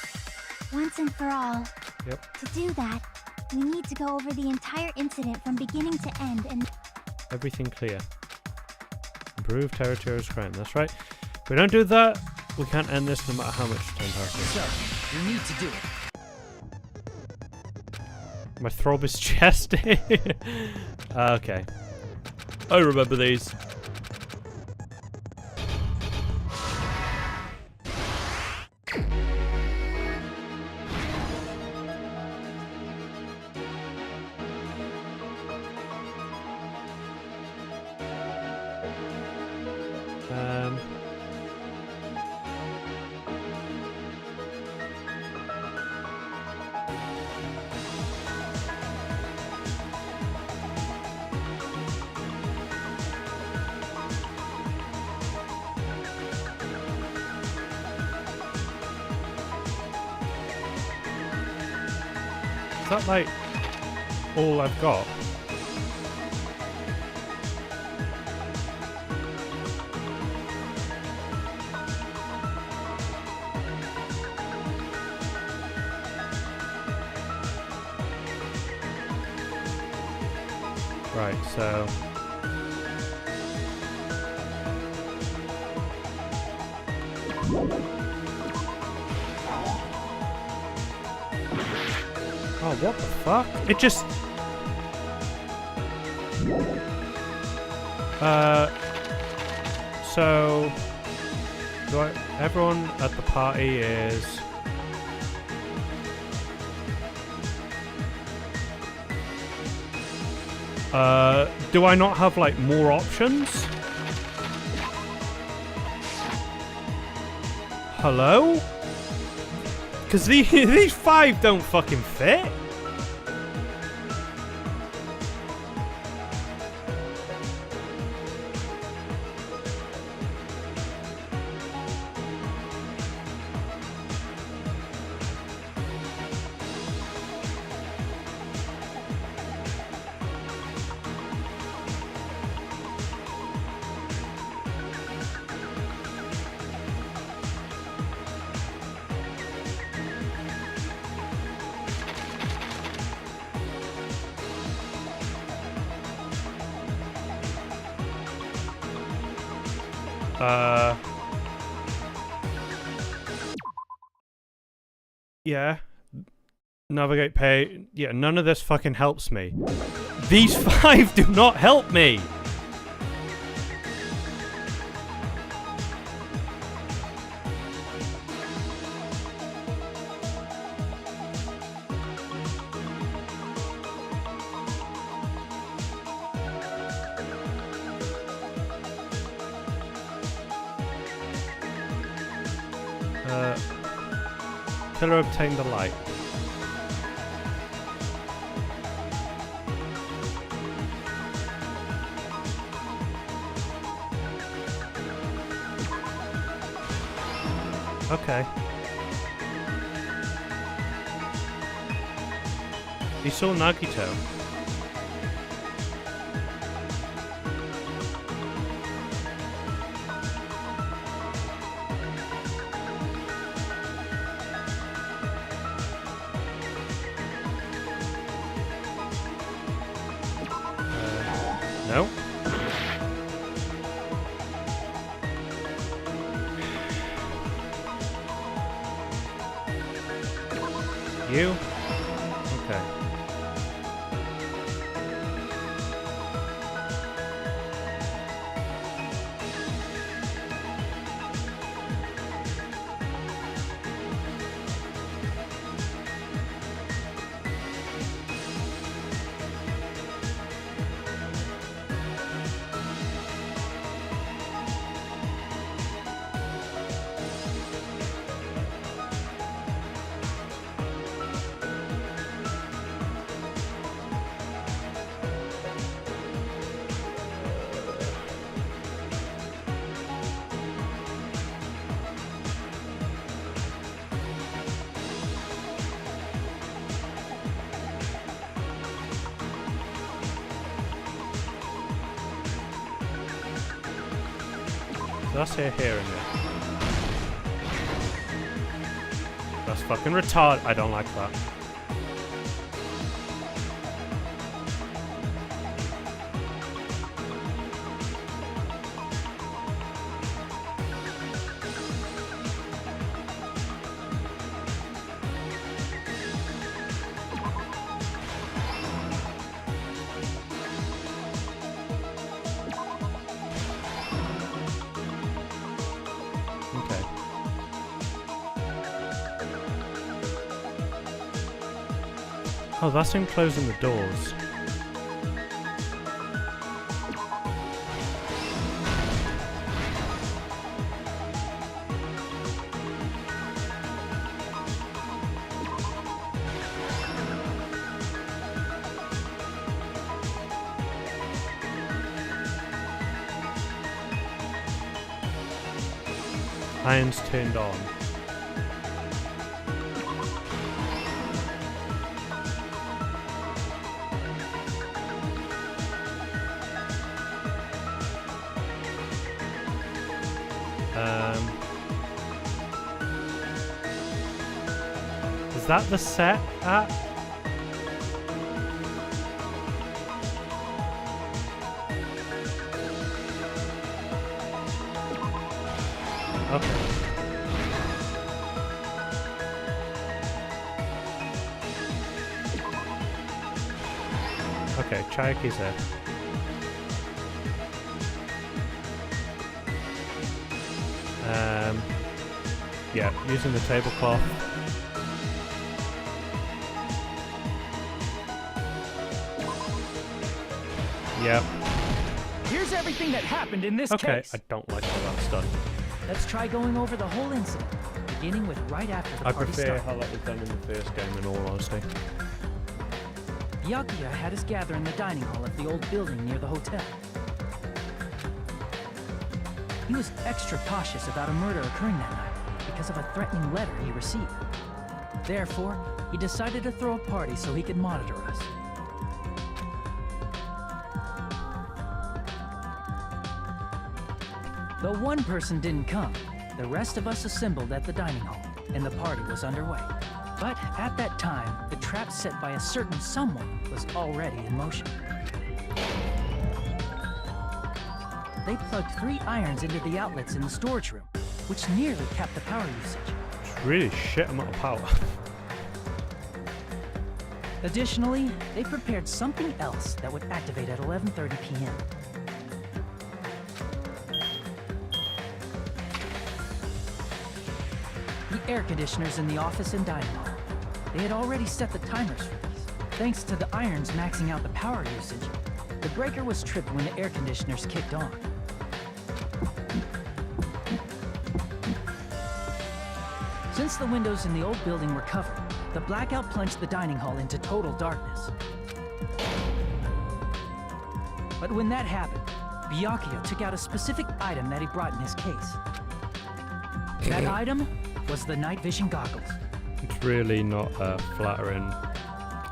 Once and for all. Yep. To do that, we need to go over the entire incident from beginning to end and... Everything clear. Improve territorial crime. That's right. If we don't do that, we can't end this no matter how much time passes. So, we need to do it. My throb is chesty. Okay. I remember these. Is that like all I've got? Right, so oh, what the fuck? It just... So... everyone at the party is... do I not have, like, more options? Hello? Because these 5 don't fucking fit. Yeah. Navigate pay. Yeah, none of this fucking helps me. These 5 do not help me. Killer obtained the light. Okay. He saw Nagito. No. You? Okay. Did I say here and there? That's fucking retarded. I don't like that. Okay. Oh, that's him closing the doors. Irons turned on. Is that the set at? Okay. Okay, Chayaki's there. Yeah, using the tablecloth. Yep. Here's everything that happened in this Okay, case. I don't like how that's done. Let's try going over the whole incident, beginning with right after the I party prefer started. how that was done in the first game, in all honesty. Byakuya had us gather in the dining hall of the old building near the hotel. He was extra cautious about a murder occurring that night because of a threatening letter he received. Therefore, he decided to throw a party so he could monitor us. Though one person didn't come, the rest of us assembled at the dining hall, and the party was underway. But at that time, the trap set by a certain someone was already in motion. They plugged 3 irons into the outlets in the storage room, which nearly capped the power usage. It's really shit amount of power. Additionally, they prepared something else that would activate at 11:30 p.m. The air conditioners in the office and dining hall. They had already set the timers for these. Thanks to the irons maxing out the power usage, the breaker was tripped when the air conditioners kicked on. Since the windows in the old building were covered, the blackout plunged the dining hall into total darkness. But when that happened, Byakuya took out a specific item that he brought in his case. That item was the night vision goggles. It's really not a flattering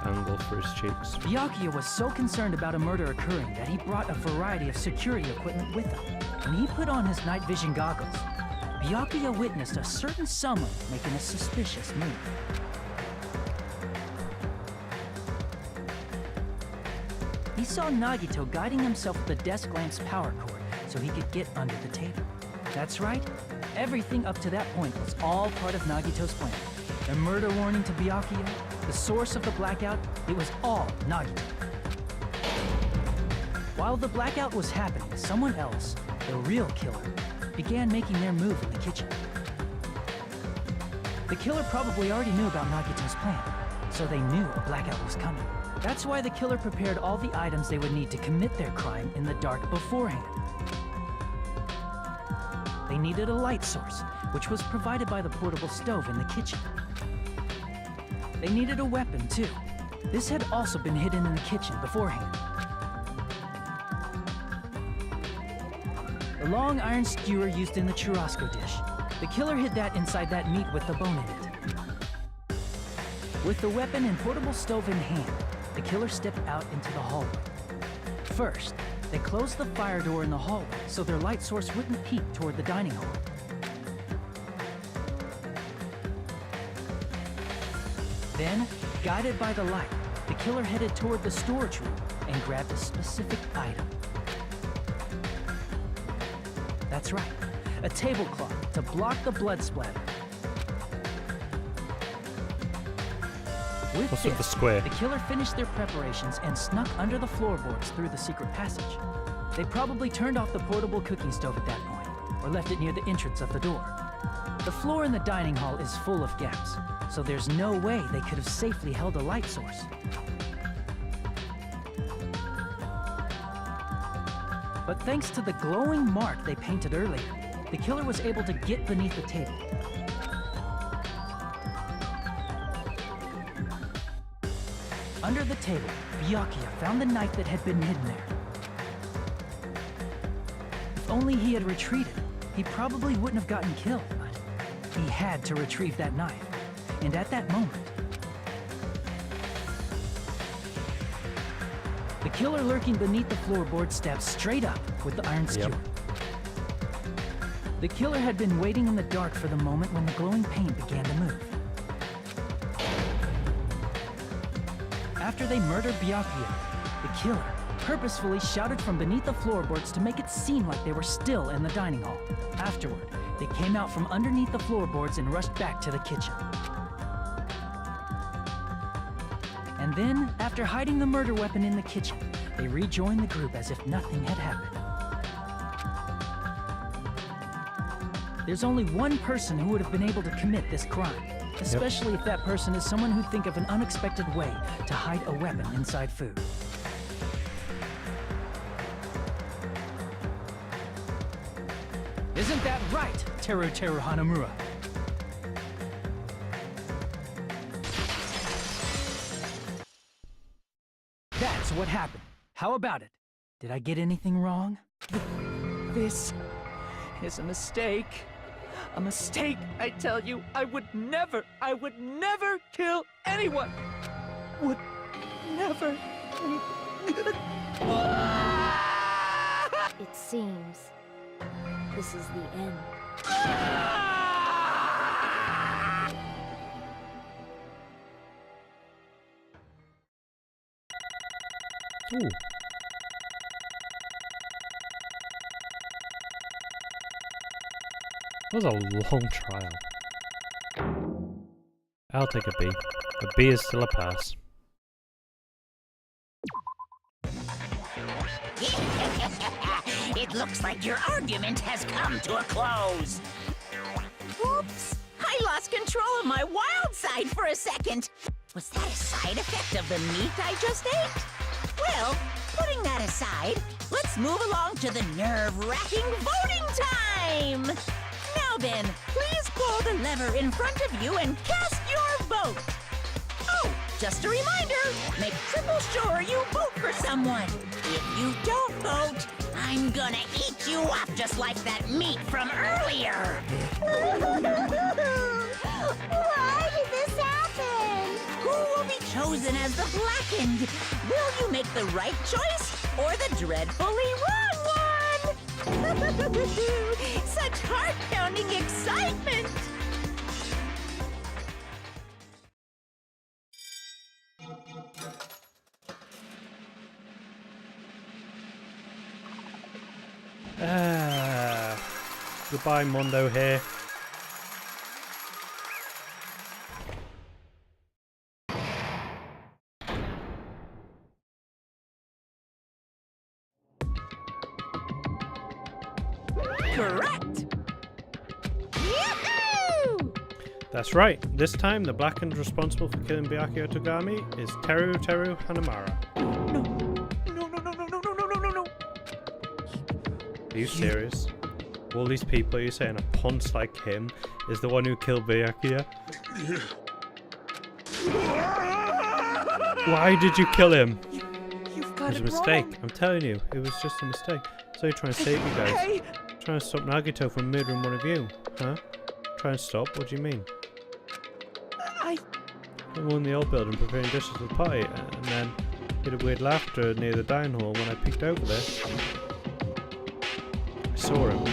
angle for his cheeks. Byakuya was so concerned about a murder occurring that he brought a variety of security equipment with him. When he put on his night vision goggles, Byakuya witnessed a certain someone making a suspicious move. He saw Nagito guiding himself with the desk lamp's power cord so he could get under the table. That's right, everything up to that point was all part of Nagito's plan. The murder warning to Byakuya, the source of the blackout, it was all Nagito. While the blackout was happening, someone else, the real killer, began making their move in the kitchen. The killer probably already knew about Nagito's plan, so they knew a blackout was coming. That's why the killer prepared all the items they would need to commit their crime in the dark beforehand. They needed a light source, which was provided by the portable stove in the kitchen. They needed a weapon, too. This had also been hidden in the kitchen beforehand. The long iron skewer used in the churrasco dish. The killer hid that inside that meat with the bone in it. With the weapon and portable stove in hand, the killer stepped out into the hallway. First, they closed the fire door in the hallway so their light source wouldn't peek toward the dining hall. Then, guided by the light, the killer headed toward the storage room and grabbed a specific item. That's right, a tablecloth to block the blood splatter. What's with the square? The killer finished their preparations and snuck under the floorboards through the secret passage. They probably turned off the portable cooking stove at that point, or left it near the entrance of the door. The floor in the dining hall is full of gaps, so there's no way they could have safely held a light source. But thanks to the glowing mark they painted earlier, the killer was able to get beneath the table. Under the table, Byakuya found the knife that had been hidden there. If only he had retreated, he probably wouldn't have gotten killed, but he had to retrieve that knife. And at that moment, the killer lurking beneath the floorboard stabbed straight up with the iron skewer. The killer had been waiting in the dark for the moment when the glowing paint began to move. After they murdered Byakuya, the killer purposefully shouted from beneath the floorboards to make it seem like they were still in the dining hall. Afterward, they came out from underneath the floorboards and rushed back to the kitchen. And then, after hiding the murder weapon in the kitchen, they rejoined the group as if nothing had happened. There's only one person who would have been able to commit this crime, especially if that person is someone who'd think of an unexpected way to hide a weapon inside food. Isn't that right, Teru Hanamura? That's what happened. How about it? Did I get anything wrong? This is a mistake. A mistake, I tell you. I would never kill anyone. Would never. It seems this is the end. Ooh. That was a long trial. I'll take a B. A B is still a pass. It looks like your argument has come to a close. Oops! I lost control of my wild side for a second. Was that a side effect of the meat I just ate? Well, putting that aside, let's move along to the nerve-wracking voting time! Now then, please pull the lever in front of you and cast your vote. Oh, just a reminder, make triple sure you vote for someone. If you don't vote, I'm gonna eat you up just like that meat from earlier. Why did this happen? Who will be chosen as the blackened? Will you make the right choice or the dreadfully wrong one? Such heart-pounding excitement! Goodbye, Mondo here. Correct! Yahoo! That's right. This time, the blackened responsible for killing Byakuya Togami is Teru Hanamura. No. Are you serious? All these people, you're saying a ponce like him is the one who killed Byakuya? Why did you kill him? You've It got was a mistake. I'm telling you, it was just a mistake. So you're trying to save you guys. Hey! Trying to stop Nagito from murdering one of you, huh? Try and stop? What do you mean? I... I'm in the old building preparing dishes for the party, and then Heard a weird laughter near the dining hall when I peeked over there. I saw him.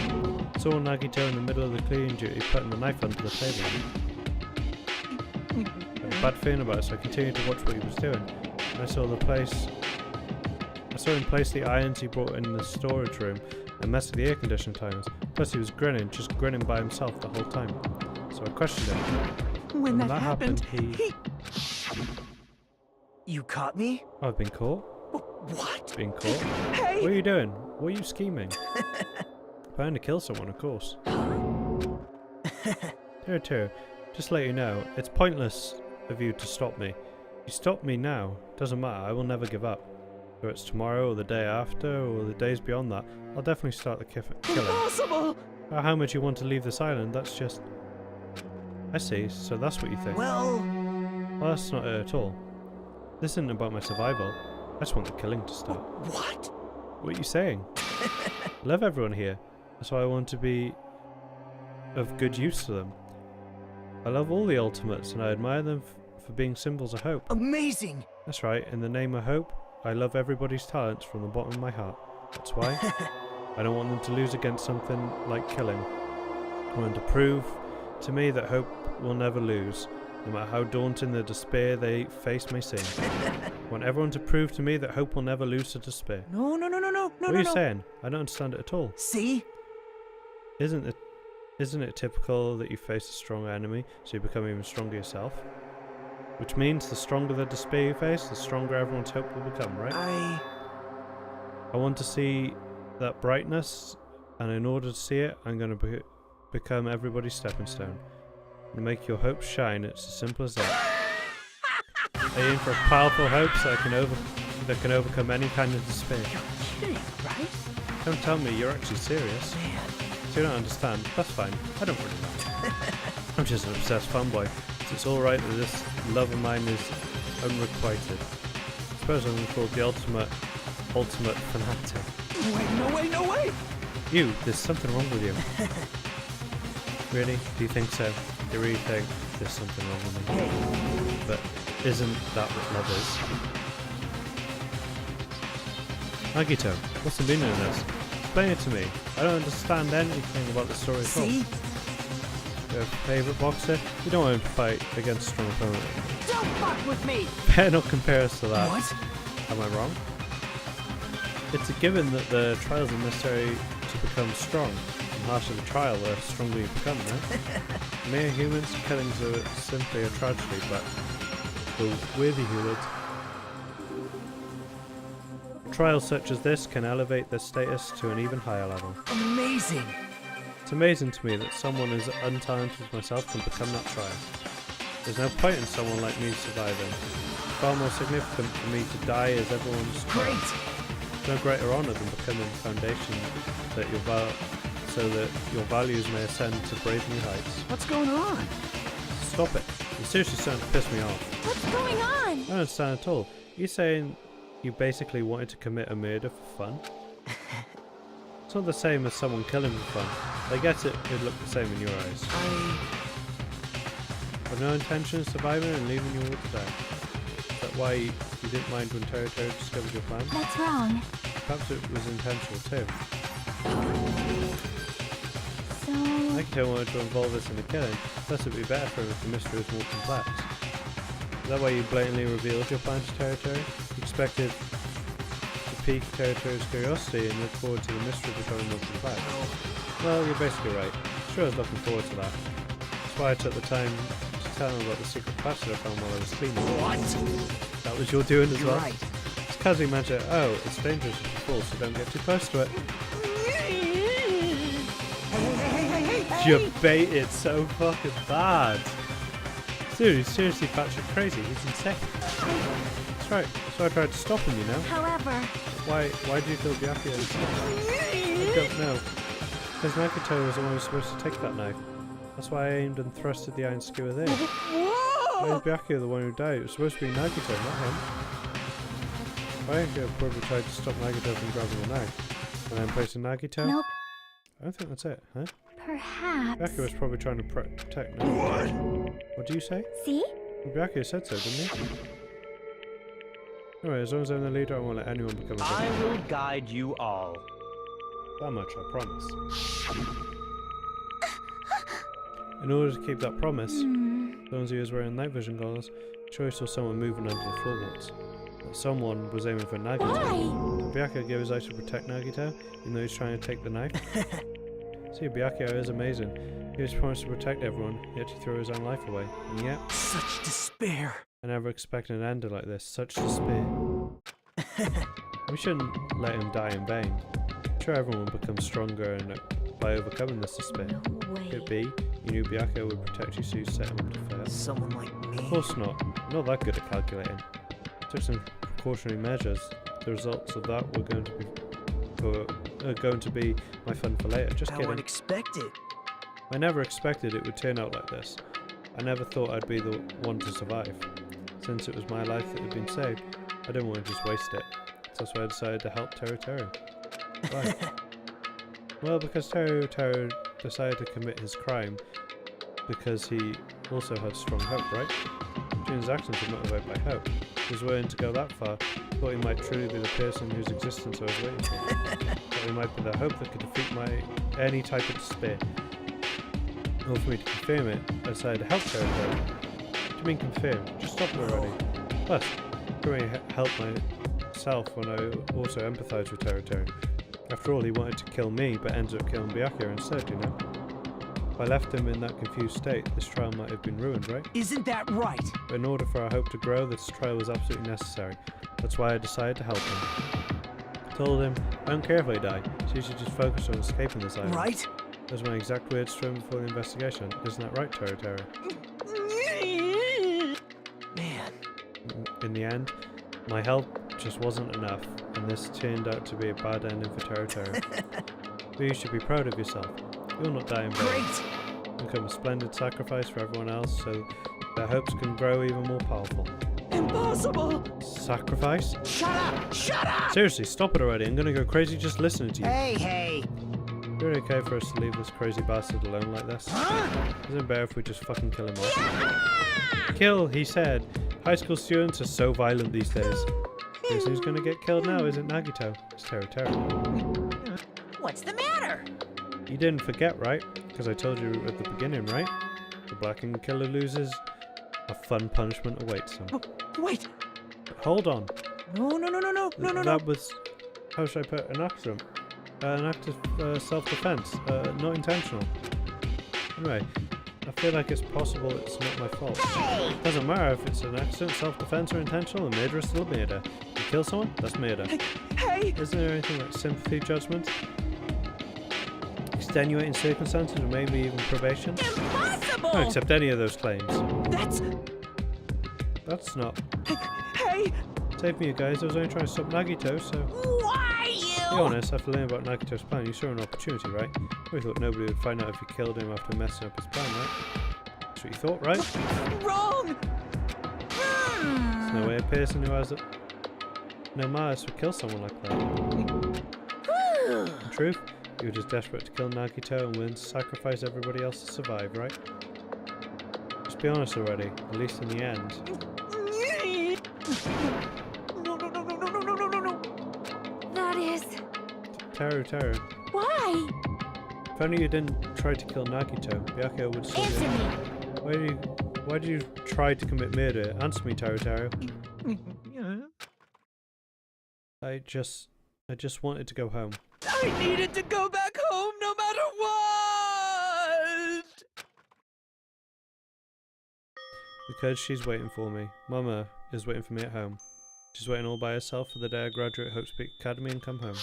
Saw Nagito in the middle of the cleaning duty putting the knife under the table. I had a bad feeling about it, so I continued to watch what he was doing. I saw him place the irons he brought in the storage room and mess with the air conditioning timers. Plus he was grinning, just grinning by himself the whole time. So I questioned him. When that happened, he... You caught me? Oh, I've been caught? What? Been caught? Hey! What are you doing? What are you scheming? Trying to kill someone, of course. Teru, just to let you know, it's pointless of you to stop me. You stop me now, doesn't matter, I will never give up. Whether it's tomorrow, or the day after, or the days beyond that, I'll definitely start the killing. Impossible! How much you want to leave this island, that's just... I see, so that's what you think. Well, that's not it at all. This isn't about my survival. I just want the killing to start. what? What are you saying? I love everyone here. That's why I want to be of good use to them. I love all the ultimates and I admire them for being symbols of hope. Amazing! That's right, in the name of hope, I love everybody's talents from the bottom of my heart. That's why I don't want them to lose against something like killing. I want to prove to me that hope will never lose, no matter how daunting the despair they face may seem. I want everyone to prove to me that hope will never lose to despair. No. What are you saying? I don't understand it at all. See? Isn't it typical that you face a strong enemy, so you become even stronger yourself? Which means the stronger the despair you face, the stronger everyone's hope will become, right? I want to see that brightness, and in order to see it, I'm going to become everybody's stepping stone. And make your hope shine, it's as simple as that. I aim for a powerful hope so that can overcome any kind of despair. You're kidding, right? Don't tell me you're actually serious. Man. So you don't understand, that's fine. I don't really mind. I'm just an obsessed fanboy. So it's alright that this love of mine is unrequited. I suppose I'm called the ultimate fanatic. No way! You, there's something wrong with you. Really? Do you think so? Do you really think there's something wrong with me? But isn't that what love is? Nagito, what's the meaning of this? Explain it to me. I don't understand anything about the story at all. See? Your favourite boxer? You don't want to fight against a strong opponent. Don't fuck with me! Better not compare us to that. What? Am I wrong? It's a given that the trials are necessary to become strong. The harsher the trial, the stronger you become, no? Mere humans, killings are simply a tragedy, but for worthy humans, trials such as this can elevate their status to an even higher level. Amazing! It's amazing to me that someone as untalented as myself can become that trial. There's no point in someone like me surviving. It's far more significant for me to die as everyone's Great! There's no greater honour than becoming the foundation that so that your values may ascend to brave new heights. What's going on? Stop it. You're seriously starting to piss me off. What's going on? I don't understand at all. You're saying you basically wanted to commit a murder for fun? It's not the same as someone killing for fun. I guess it'd look the same in your eyes. I have no intention of surviving and leaving you all to die. Is that why you didn't mind when Teru discovered your plan? That's wrong. Perhaps it was intentional too. So... Nagito wanted to involve us in the killing, thus it would be better for him if the mystery was more complex. Is that why you blatantly revealed your plan to Teru? You expected to pique Teru's curiosity and look forward to the mystery becoming more complex. Well, you're basically right. Sure, I was looking forward to that. That's why I took the time to tell him about the secret passage I found while I was cleaning. What? That was your doing as well? Right. It's casually mentioned, oh, it's dangerous if you fall, so don't get too close to it. Hey! You baited so fucking bad. Dude, he's seriously batshit crazy. He's insane. That's right. So I tried to stop him, you know. However... Why do you feel Byakuya is I don't know. Because Nagito was the one who was supposed to take that knife. That's why I aimed and thrusted the iron skewer there. Why is Byakuya the one who died? It was supposed to be Nagito, not him. Byakuya probably tried to stop Nagito from grabbing the knife. And then placing Nagito? Nope. I don't think that's it, huh? Perhaps... Byakuya was probably trying to protect Nagito. What do you say? See? Well, Byakuya said so, didn't he? Anyway, as long as I'm the leader, I won't let anyone become a I villain. will guide you all. That much, I promise. In order to keep that promise, as long as he was wearing night vision goggles, sure he saw someone moving under the floorboards. That someone was aiming for Nagito. Why? Byakuya gave his life to protect Nagito, even though he's trying to take the knife. See, Byakuya is amazing. He was promised to protect everyone, yet he threw his own life away. And yet, Such despair. I never expected an ending like this. Such despair. We shouldn't let him die in vain. I'm sure everyone will become stronger and by overcoming this despair. No way. Could it be you knew Byakuya would protect you, so you set him up to fail? Someone like me. Of course not. I'm not that good at calculating. Took some precautionary measures. The results of that were going to be my fun for later. Just How kidding. unexpected. I never expected it would turn out like this. I never thought I'd be the one to survive. Since it was my life that had been saved, I didn't want to just waste it. So that's why I decided to help Teru Teru. Why? Well, because Teru Teru decided to commit his crime because he also had strong hope, right? Jun's actions were motivated by hope. He was willing to go that far, thought he might truly be the person whose existence I was waiting for. Thought he might be the hope that could defeat any type of despair. In order for me to confirm it, I decided to help Teru Teru. What do you mean confirm? Just stop it already. Plus, I couldn't really help myself when I also empathised with Teru Teru. After all, he wanted to kill me, but ended up killing Byakuya instead, you know? If I left him in that confused state, this trial might have been ruined, right? Isn't that right? But in order for our hope to grow, this trial was absolutely necessary. That's why I decided to help him. I told him, I don't care if I die, so you should just focus on escaping this island. Right? Those were my exact words to him before the investigation. Isn't that right, Teru Teru? Man. In the end, my help just wasn't enough, and this turned out to be a bad ending for Teru Teru. But you should be proud of yourself. You'll not die in vain. Great! You'll become a splendid sacrifice for everyone else, so their hopes can grow even more powerful. Impossible! Sacrifice? Shut up! Shut up! Seriously, stop it already. I'm gonna go crazy just listening to you. Hey! Is it okay for us to leave this crazy bastard alone like this? Isn't it better if we just fucking kill him off? Kill, he said. High school students are so violent these days. Guess who's gonna get killed now? Isn't Nagito? It's Teru Teru. What's the matter? You didn't forget, right? Because I told you at the beginning, right? The blackened killer loses. A fun punishment awaits him. Wait! Hold on. No. That was... How should I put it? An accident. An act of self-defense. Not intentional. Anyway, I feel like it's possible it's not my fault. Hey! Doesn't matter if it's an accident, self-defense, or intentional. A murder is still murder. You kill someone, that's murder. Hey! Isn't there anything like sympathy, judgment, extenuating circumstances, or maybe even probation? Impossible! I don't accept any of those claims. That's not. Hey! Save me, you guys. I was only trying to stop Nagito, so. Why To be honest, after learning about Nagito's plan, you saw an opportunity, right? We thought nobody would find out if you killed him after messing up his plan, right? That's what you thought, right? Wrong! There's no way a person who has no malice would kill someone like that. In truth, you were just desperate to kill Nagito and willing to sacrifice everybody else to survive, right? Just be honest already, at least in the end. No. That is... Teru. Why? If only you didn't try to kill Nagito, Byakuya would still Answer me! Why did you try to commit murder? Answer me, Teru. I just wanted to go home. I needed to go back home no matter what! Because she's waiting for me. Mama is waiting for me at home. She's waiting all by herself for the day I graduate Hope Speak Academy and come home.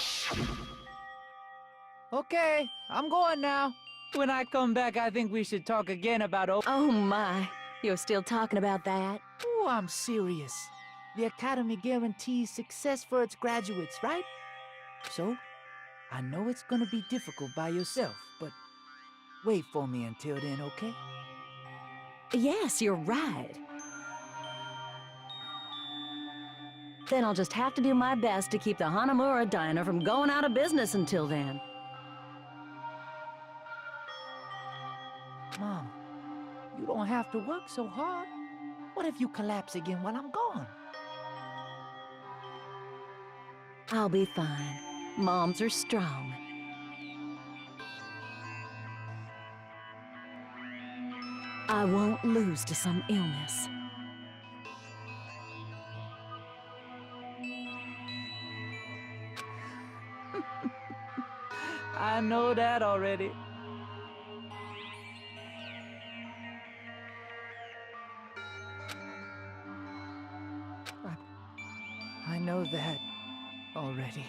Okay, I'm going now. When I come back, I think we should talk again about... Oh my, you're still talking about that? Oh, I'm serious. The Academy guarantees success for its graduates, right? So, I know it's gonna be difficult by yourself, but wait for me until then, okay? Yes, you're right. Then I'll just have to do my best to keep the Hanamura Diner from going out of business until then. Mom, you don't have to work so hard. What if you collapse again while I'm gone? I'll be fine. Moms are strong. I won't lose to some illness. I know that already. I know that already.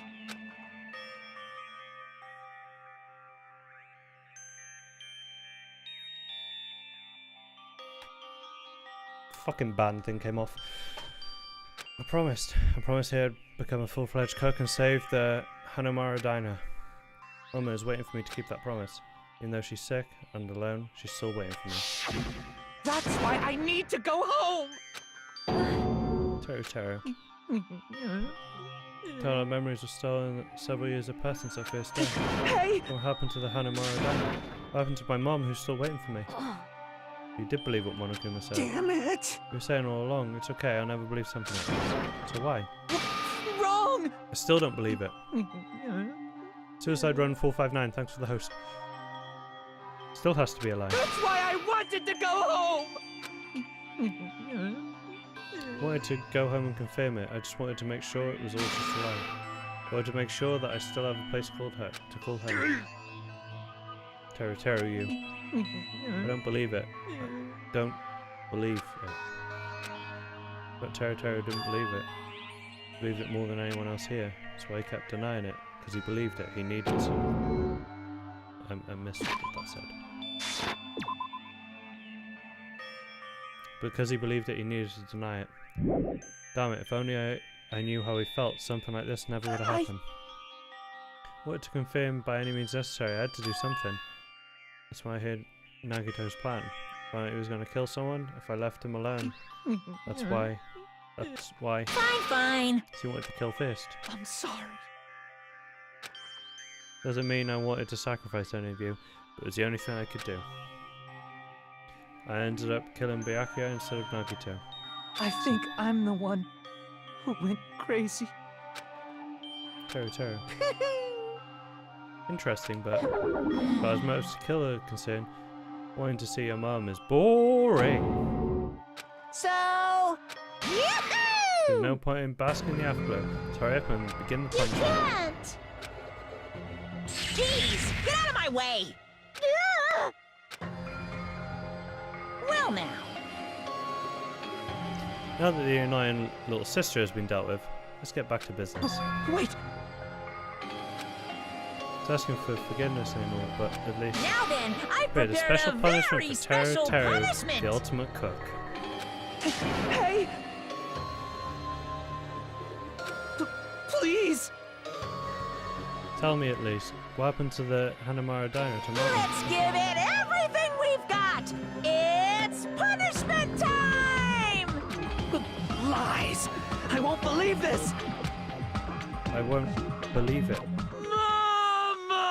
Fucking band thing came off. I promised he'd become a full-fledged cook and save the Hanamara diner. Mama is waiting for me to keep that promise. Even though she's sick and alone, she's still waiting for me. That's why I need to go home! Teru. Tell her memories were stolen several years have passed since our first day. Hey! What happened to the Hanamara diner? What happened to my mom who's still waiting for me? You did believe what Monokuma said. Damn it! You were saying all along, it's okay, I'll never believe something like this. So why? What's wrong? I still don't believe it. Suicide Run 459, thanks for the host. Still has to be a lie. That's why I wanted to go home! Wanted to go home and confirm it. I just wanted to make sure it was all just a lie. I wanted to make sure that I still have a place called her to call home. Teru, you. I don't believe it. I don't believe it. But Teru didn't believe it. He believed it more than anyone else here. That's why he kept denying it. Because he believed it. He needed to. I missed what that said. Because he believed it, he needed to deny it. Damn it, if only I knew how he felt, something like this never would have happened. I wanted to confirm by any means necessary, I had to do something. That's why I heard Nagito's plan. Found out he was going to kill someone if I left him alone. That's why. Fine. He wanted to kill first. I'm sorry. Doesn't mean I wanted to sacrifice any of you, but it was the only thing I could do. I ended up killing Byakuya instead of Nagito. I think I'm the one who went crazy. Teru. Interesting, but as far as motives to kill are concerned, wanting to see your mum is boring. So, There's no point in basking in the afterglow. So hurry up and begin the you punishment. can't. Jeez, get out of my way! Well now. Now that the annoying little sister has been dealt with, let's get back to business. Wait! It's asking for forgiveness anymore, but at least Now then, I create a prepared special a punishment very for special Teru, punishment. the ultimate cook. Hey! Please! Tell me at least, what happened to the Hanamara diner tomorrow? Let's give it everything we've got. It's punishment time! Lies! I won't believe this! I won't believe it. Mama!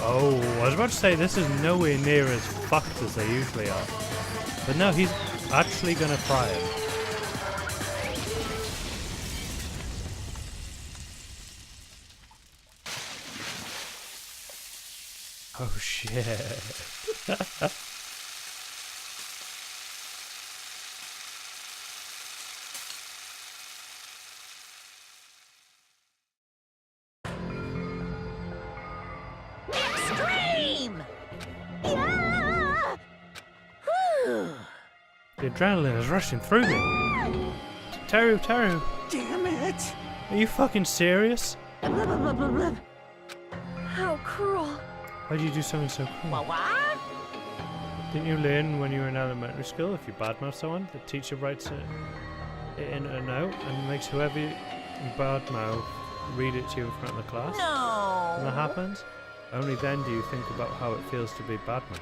Oh, I was about to say this is nowhere near as fucked as they usually are. But no, he's actually gonna fry him. Oh shit. Extreme! Yeah! Whew. The adrenaline is rushing through me. Teru, Teru, Damn it! are you fucking serious? Blah, blah, blah, blah, blah. How cruel. Why did you do something so cruel? What? Didn't you learn when you were in elementary school if you badmouth someone, the teacher writes it in a note and makes whoever you badmouth read it to you in front of the class? When that No. happens, only then do you think about how it feels to be badmouthed.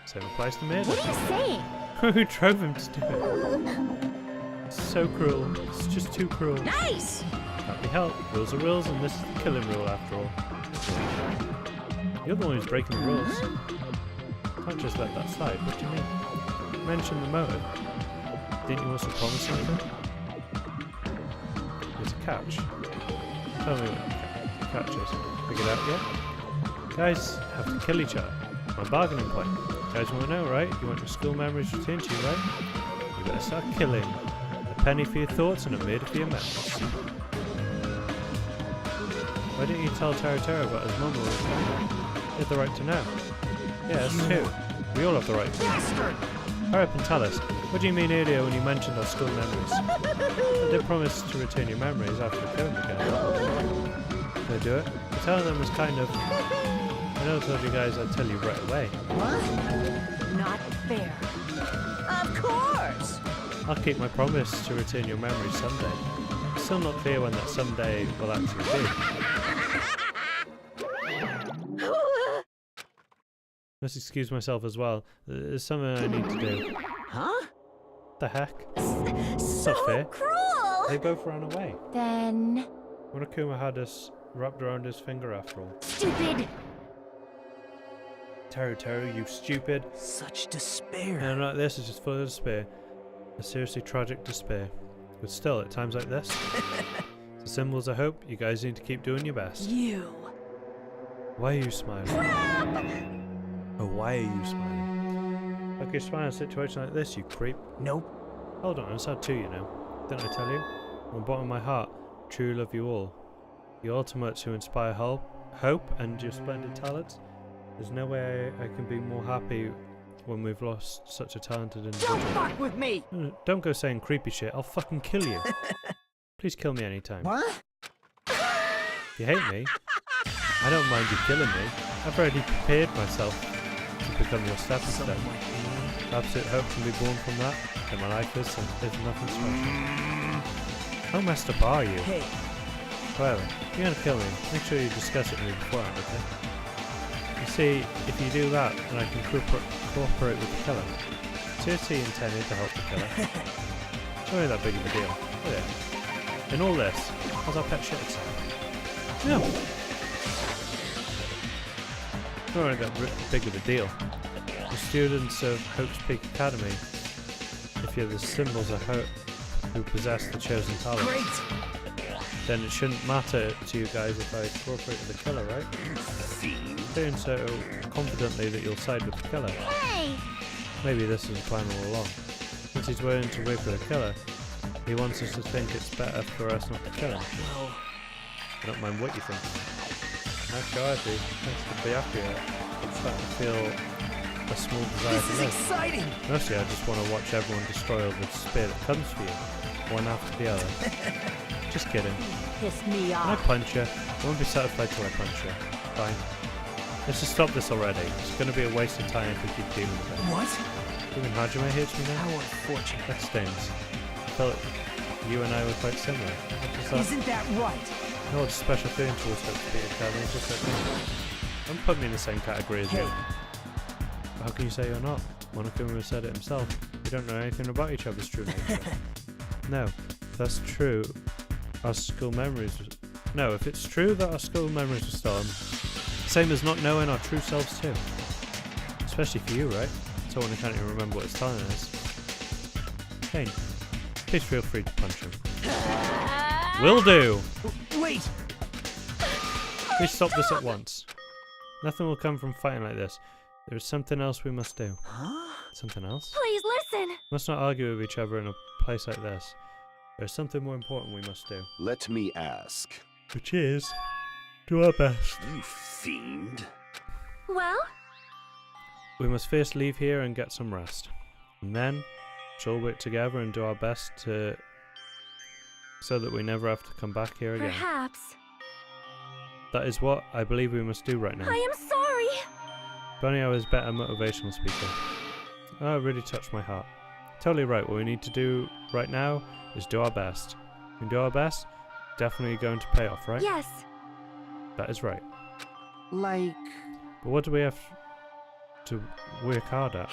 Same applies to murder. What are you saying? Who drove him to do it? It's so cruel. It's just too cruel. Nice! Can't be helped. Rules are rules, and this is the killing rule after all. You're the one who's breaking the rules. Can't just let that slide. What do you mean? Mention the motive. Didn't you also promise something? There's a catch. Tell me what the catch is. Figured out yet? Guys have to kill each other. My bargaining point. Guys want to know, right? You want your school memories returned to you, right? You better start killing. A penny for your thoughts and a murder for your memories. Why didn't you tell Teru Teru about his mum or his family? You had the right to know. Yeah, that's true. We all have the right to know. Hurry up and tell us. What do you mean earlier when you mentioned our school memories? I did promise to return your memories after killing the girl. Did I do it? Telling them was kind of... I know I told you guys I'd tell you right away. Not fair. Of course! I'll keep my promise to return your memories someday. It's still not clear when that someday will actually be. Must excuse myself as well. There's something I need to do. Huh? The heck? So Not fair. cruel. They both ran away. Then Monokuma had us wrapped around his finger after all. stupid. Teru Teru, you stupid. Such despair. And like this is just full of despair. A seriously tragic despair. But still, at times like this, the symbols of hope, you guys need to keep doing your best. You. Why are you smiling? Oh, why are you smiling? Like you're smiling in a situation like this, you creep. Nope. Hold on, I'm sad too, you know. Didn't I tell you? From the bottom of my heart, truly love you all. The ultimates who inspire hope and your splendid talents. There's no way I can be more happy when we've lost such a talented individual. Don't fuck with me! Don't go saying creepy shit, I'll fucking kill you. Please kill me anytime. What? If you hate me, I don't mind you killing me. I've already prepared myself to become your stepping stone. Absolute hope can be born from that, and my life is nothing special. How messed up are you? Hey, Well, if you're gonna kill me, make sure you discuss it with me beforehand, okay? You see, if you do that, then I can cooperate with the killer. Seriously intended to help the killer. It's not really that big of a deal, is it? In all this, how's our pet shit itself? No! It's not really that big of a deal. The students of Hope's Peak Academy, if you're the symbols of hope who possess the chosen talent, then it shouldn't matter to you guys if I cooperate with the killer, right? Saying so confidently that you'll side with the killer. Hey! Maybe this is a plan all along. Since he's willing to work with the killer, he wants us to think it's better for us not to kill him. well, I don't mind what you think. Actually, thanks to Byakuya, I'm starting to feel a small desire this to is live. exciting! Mostly I just want to watch everyone destroy all the despair that comes for you, one after the other. Just kidding. Piss me Can I off. punch her? I won't be satisfied till I punch her. Fine. Let's just stop this already. It's going to be a waste of time if we keep dealing with it. What? Even Hajime hits me How now? unfortunate. That stings. I felt you and I were quite similar. What does that... Isn't that right? No, it's a special feeling towards Hope Peak Academy, just like me. Don't put me in the same category as you. How can you say you're not? Monokuma said it himself. You don't know anything about each other's true nature. No, if that's true, our school memories... No, if it's true that our school memories were stolen, same as not knowing our true selves too. Especially for you, right? Someone who can't even remember what his talent is. Kane, please feel free to punch him. Will do! Wait! Please stop this at once. Nothing will come from fighting like this. There is something else we must do. Huh? Something else? Please listen! Must not argue with each other in a place like this. There's something more important we must do. Let me ask. Which is, do our best. You fiend. Well? We must first leave here and get some rest. And then, we'll all work together and do our best so that we never have to come back here again. Perhaps. That is what I believe we must do right now. I am sorry! If only I was a better motivational speaker. Oh, it really touched my heart. Totally right, what we need to do right now is do our best. If we do our best, definitely going to pay off, right? Yes. That is right. Like... But what do we have to work hard at?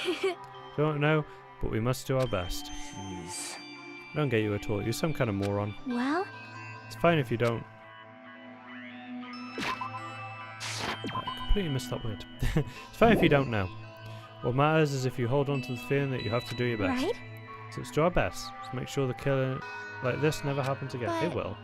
Don't know, but we must do our best. Jeez. I don't get you at all. You're some kind of moron. Well? It's fine if you don't. I completely missed that word. It's fine if you don't know. What matters is if you hold on to the feeling that you have to do your best. Right? So let's do our best to make sure the killing like this never happens again. But... It will.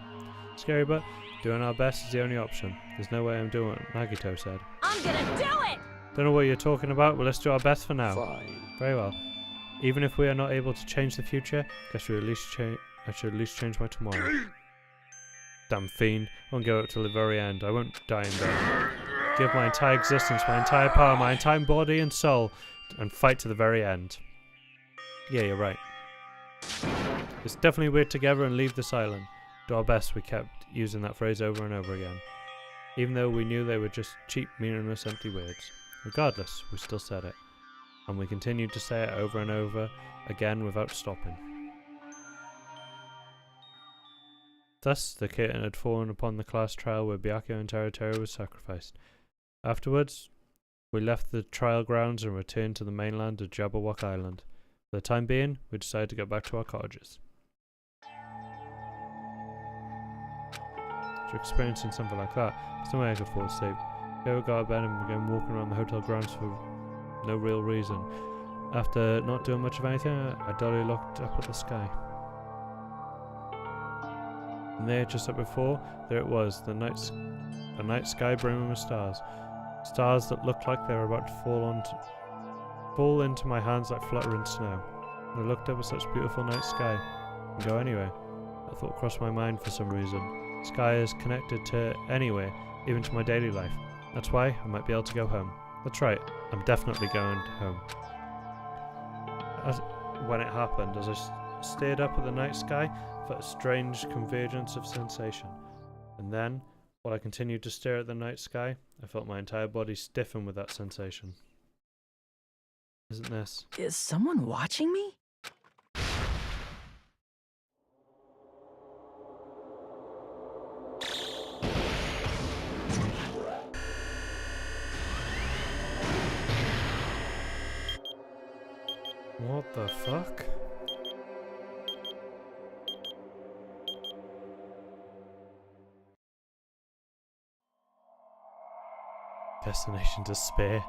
Scary, but doing our best is the only option. There's no way I'm doing what Nagito said. I'm gonna do it! Don't know what you're talking about, but let's do our best for now. Fine. Very well. Even if we are not able to change the future, I should at least change my tomorrow. Damn fiend. I won't go up till the very end. I won't die in bed. Give my entire existence, my entire power, my entire body and soul, and fight to the very end. Yeah, you're right. Let's definitely work together and leave this island. Do our best. We kept using that phrase over and over again. Even though we knew they were just cheap, meaningless, empty words. Regardless, we still said it. And we continued to say it over and over again without stopping. Thus, the curtain had fallen upon the class trial where Byakuya and Teruteru was sacrificed. Afterwards, we left the trial grounds and returned to the mainland of Jabberwock Island. For the time being, we decided to get back to our cottages. After experiencing something like that, there's no way I could fall asleep. Go got to bed and began walking around the hotel grounds for no real reason. After not doing much of anything, I dully looked up at the sky. And there, just up before, there it was, the night sky brimming with stars. Stars that looked like they were about to fall into my hands like fluttering snow. And I looked up at such beautiful night sky and go anywhere. That thought crossed my mind for some reason. Sky is connected to anywhere, even to my daily life. That's why I might be able to go home. That's right, I'm definitely going home. When it happened, as I stared up at the night sky, I felt a strange convergence of sensation. And then, while I continued to stare at the night sky, I felt my entire body stiffen with that sensation. Isn't this? Is someone watching me? What the fuck? Destination Despair.